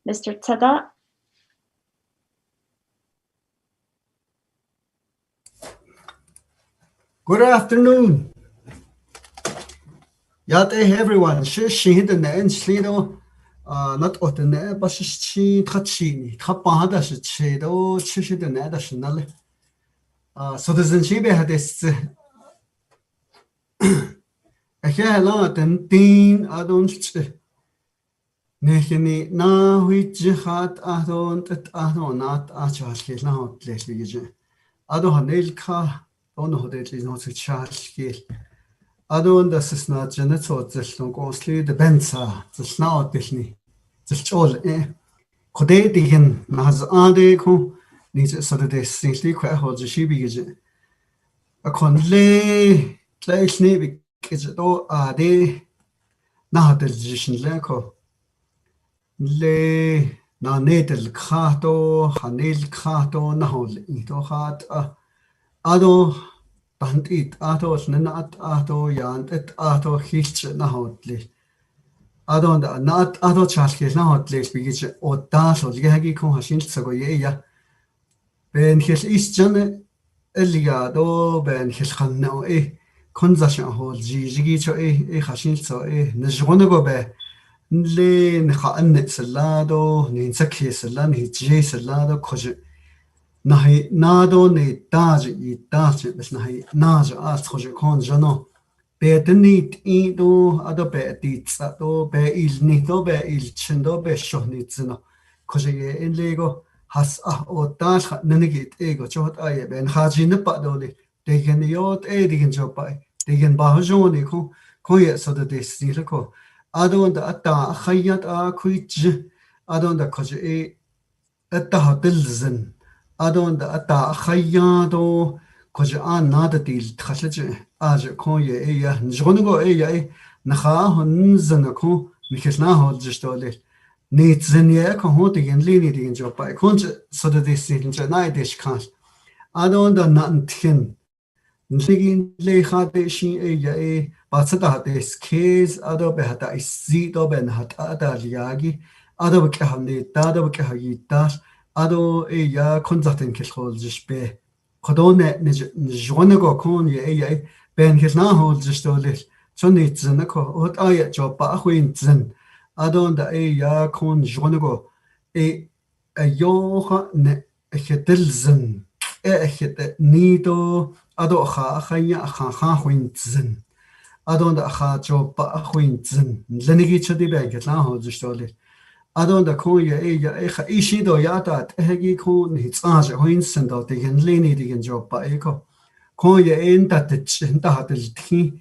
Mr. Tzada. Good afternoon. Yate everyone. She the name Slido. Not otne baschi tachini. Tapahada chedo chishi the nada shinale. Citizenship had this. I hear a lot and teen I don't. Nehini na which had I don't not actually now let's begin. I don't have nail car. Don't know that is not a child scale. I don't das not Janet or just don't go sleep the benza, the snout disney. Just all Kodetigan has Adeko needs so that they simply quite hold the she begins. A con lay clay snake is it all a day. Now the decision leco lay na natal cato, hanel cato, now into heart. Ado band it atos not ato yant et ato hitch na hotly. Ado not ato chalkes na hotly because or das or yagi con hasin sagoya. Ben his eastern Eliado ben his hanno concession hold zigi to hasin so Najonago be Lane Hanet salado, Ninsaki salan, his J salado, cause. Nahi nado ne daj I daj bes nahi naj as khoje kon jano be denit ido ado be dit do be il nito be il chendo be shohnit zno khoje ye in lego has o daj nenigit ego chot aye ben haji ne pa do le degen yot digen jopai degen ba joni ko ye so de sile ko ado da ata khayat a kuich ado da khoje أتها تلزن أدون دا أتا خيادو كوجان نادا تيل تخشج أج كون يا نجونغو يا نخاه نزن كون نكشناه جشتولي نيتزن يا كون هو تيجن ليني تيجن جوبا كون صدق ديسين جناي ديش كان أدون دا نانتين نتيجين لي خاطر شيء يا بعد ديس كيز أدو بهتا إسيدو بنهتا أدالياجي أدو بكهني تادو بكهيتاش أدو يا كونزاتين كيشول جشبه خدونه نجونغو كون يا بين كيشناه جشتوليش شوني تزنكو هت آية جوبا أخوين تزن أدون دا يا كون جونغو أيوخا نختلزن أخت نيدو أدو أخا خوين تزن أدون دا أخا جوبا أخوين تزن لنجي تشدي بينك لا جشتوليش أدون دا كون يا إخا إيشي دو ياتات إهجي كون هيتساج هوين سندو تيجن ليني تيجن جوبا إيكو كون يا إنت تتشنت هتلتي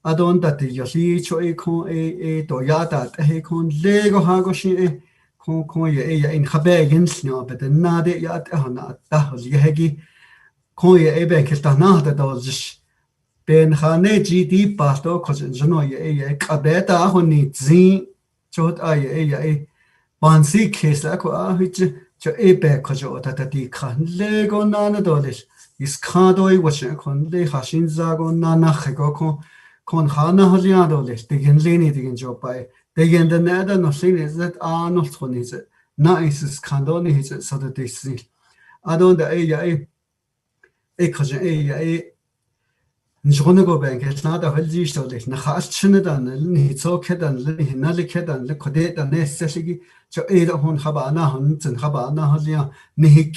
أدون دا تيجي شو إيه كون دو ياتات إهجي كون ليجو هاجو شيء كون يا إن خباجن سنو بدن نادي يات إهنا أتهل يهجي كون يا بين كتناه دا دوزش بين خانة جي دي باستو كوزن جنو يا كبيتا هوني زين شوت يا بانسي كيس أكو هيك جو بيك جو تاتي كان ليغو نانا دولش يسكادوي وشن كون لي خاشين زاغو نانا خيغو كون خانا هليا دولش تيجن ليني تيجن جو باي تيجن دنادا نوسين زت نوس خونيز نايس سكاندوني هيز سودا ديسي أدون دا يا كوجن يا نجونغو بانك نادا هلجيش دولش نخاش شندان نيتسو كدان لهنالي كدان لكوديتا نسسلي جو هون خبانا هون تن خبانا هليا نهيك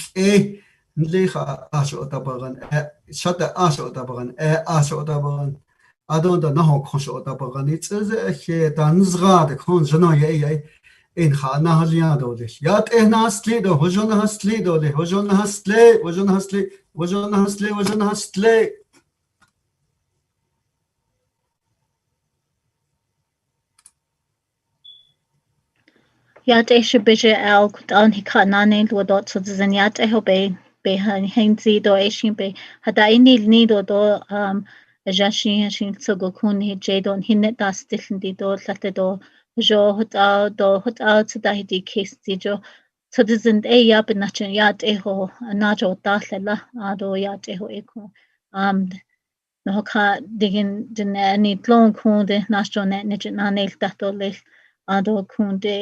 نليخا آشو تابغان شاتا آشو تابغان آشو تابغان أدون دا نهو كونشو تابغان يتزا دانزغاد كون جنو يا إن خانا هليا دولش يات ناستلي دو هجون هستلي دولي هجون هستلي وجون هستلي وجون هستلي وجون هستلي Yat eisiau bydde el gwdan hi ca nanen lwydot so dyn yat eho be heinzi do eisiau be hada inil ni do a jasin tsogo kun hi jadon hinnet da stillen di do late do jo hot out so da hi di case di jo so dyn ya ben nachan yat eho na jo dalle a do yat eho eko no ka digin den ni tlon kun de nasjo net na nel dato le Ado kunde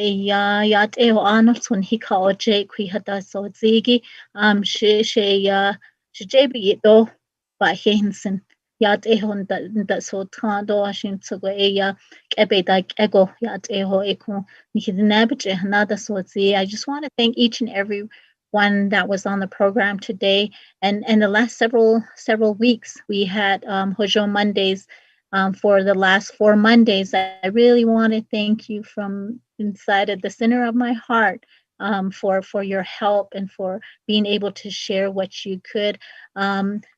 yat eo Arnold son hika o Jay kui hada so zigi she JB do ba hensen yat eo da so tando ashin tsugo kebe da ego yat eo eko nikidinabiche nada so zi. I just want to thank each and every one that was on the program today and the last several weeks we had Hozho Mondays. For the last 4 Mondays, I really want to thank you from inside of the center of my heart for your help and for being able to share what you could,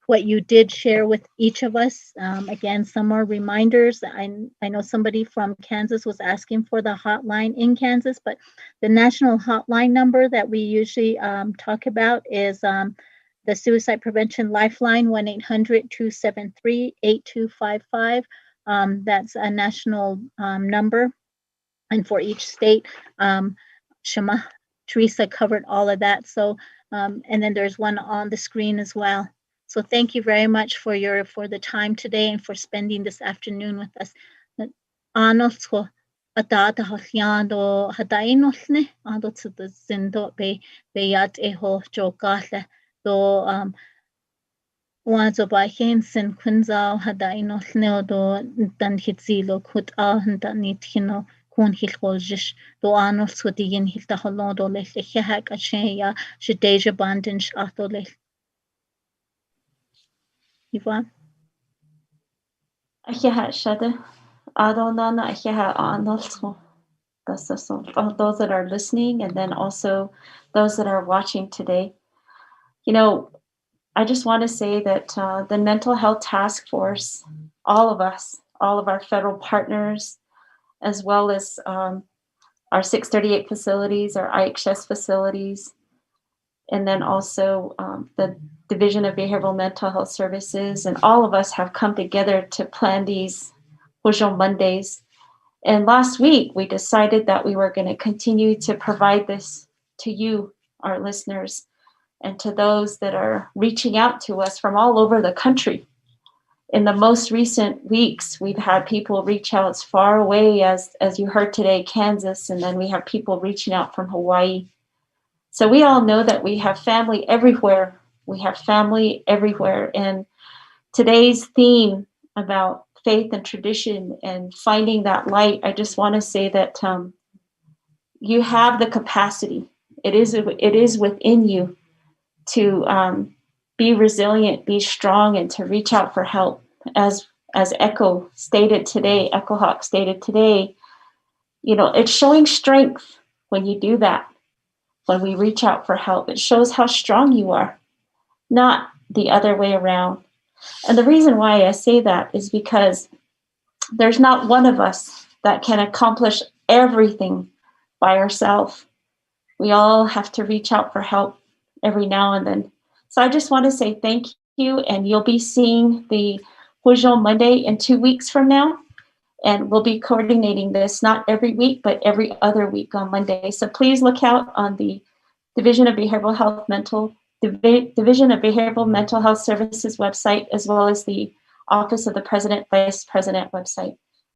what you did share with each of us. Again, some more reminders. I know somebody from Kansas was asking for the hotline in Kansas, but the national hotline number that we usually talk about is the Suicide Prevention Lifeline, 1-800-273-8255. That's a national number. And for each state, Shema, Teresa covered all of that. So, and then there's one on the screen as well. So thank you very much for the time today and for spending this afternoon with us. Atata haliando hadainolne ado to the zindo be yat eho jokale. So wanzo ba hensen kunzao hadaino do dan hitzilo kut dan nitino kun hilkoljish do anol so digin hilta holodo le hek acheya shideja bandin atole. Ivan Acheha shade adonana acheha anolso. That's so those that are listening and then also those that are watching today. You know, I just want to say that the Mental Health Task Force, all of us, all of our federal partners, as well as our 638 facilities, our IHS facilities, and then also the Division of Behavioral Mental Health Services, and all of us have come together to plan these Hozho Mondays. And last week, we decided that we were going to continue to provide this to you, our listeners, and to those that are reaching out to us from all over the country. In the most recent weeks, we've had people reach out as far away as you heard today, Kansas, and then we have people reaching out from Hawaii. So we all know that we have family everywhere. We have family everywhere. And today's theme about faith and tradition and finding that light, I just want to say that you have the capacity. It is within you to be resilient, be strong, and to reach out for help. As Echo Hawk stated today, it's showing strength when you do that. When we reach out for help, it shows how strong you are, not the other way around. And the reason why I say that is because there's not one of us that can accomplish everything by ourselves. We all have to reach out for help every now and then. So I just want to say thank you, and you'll be seeing the Hozho Monday in 2 weeks from now. And we'll be coordinating this not every week, but every other week on Monday. So please look out on the Division of Behavioral Mental Health Services website, as well as the Office of the President, Vice President website.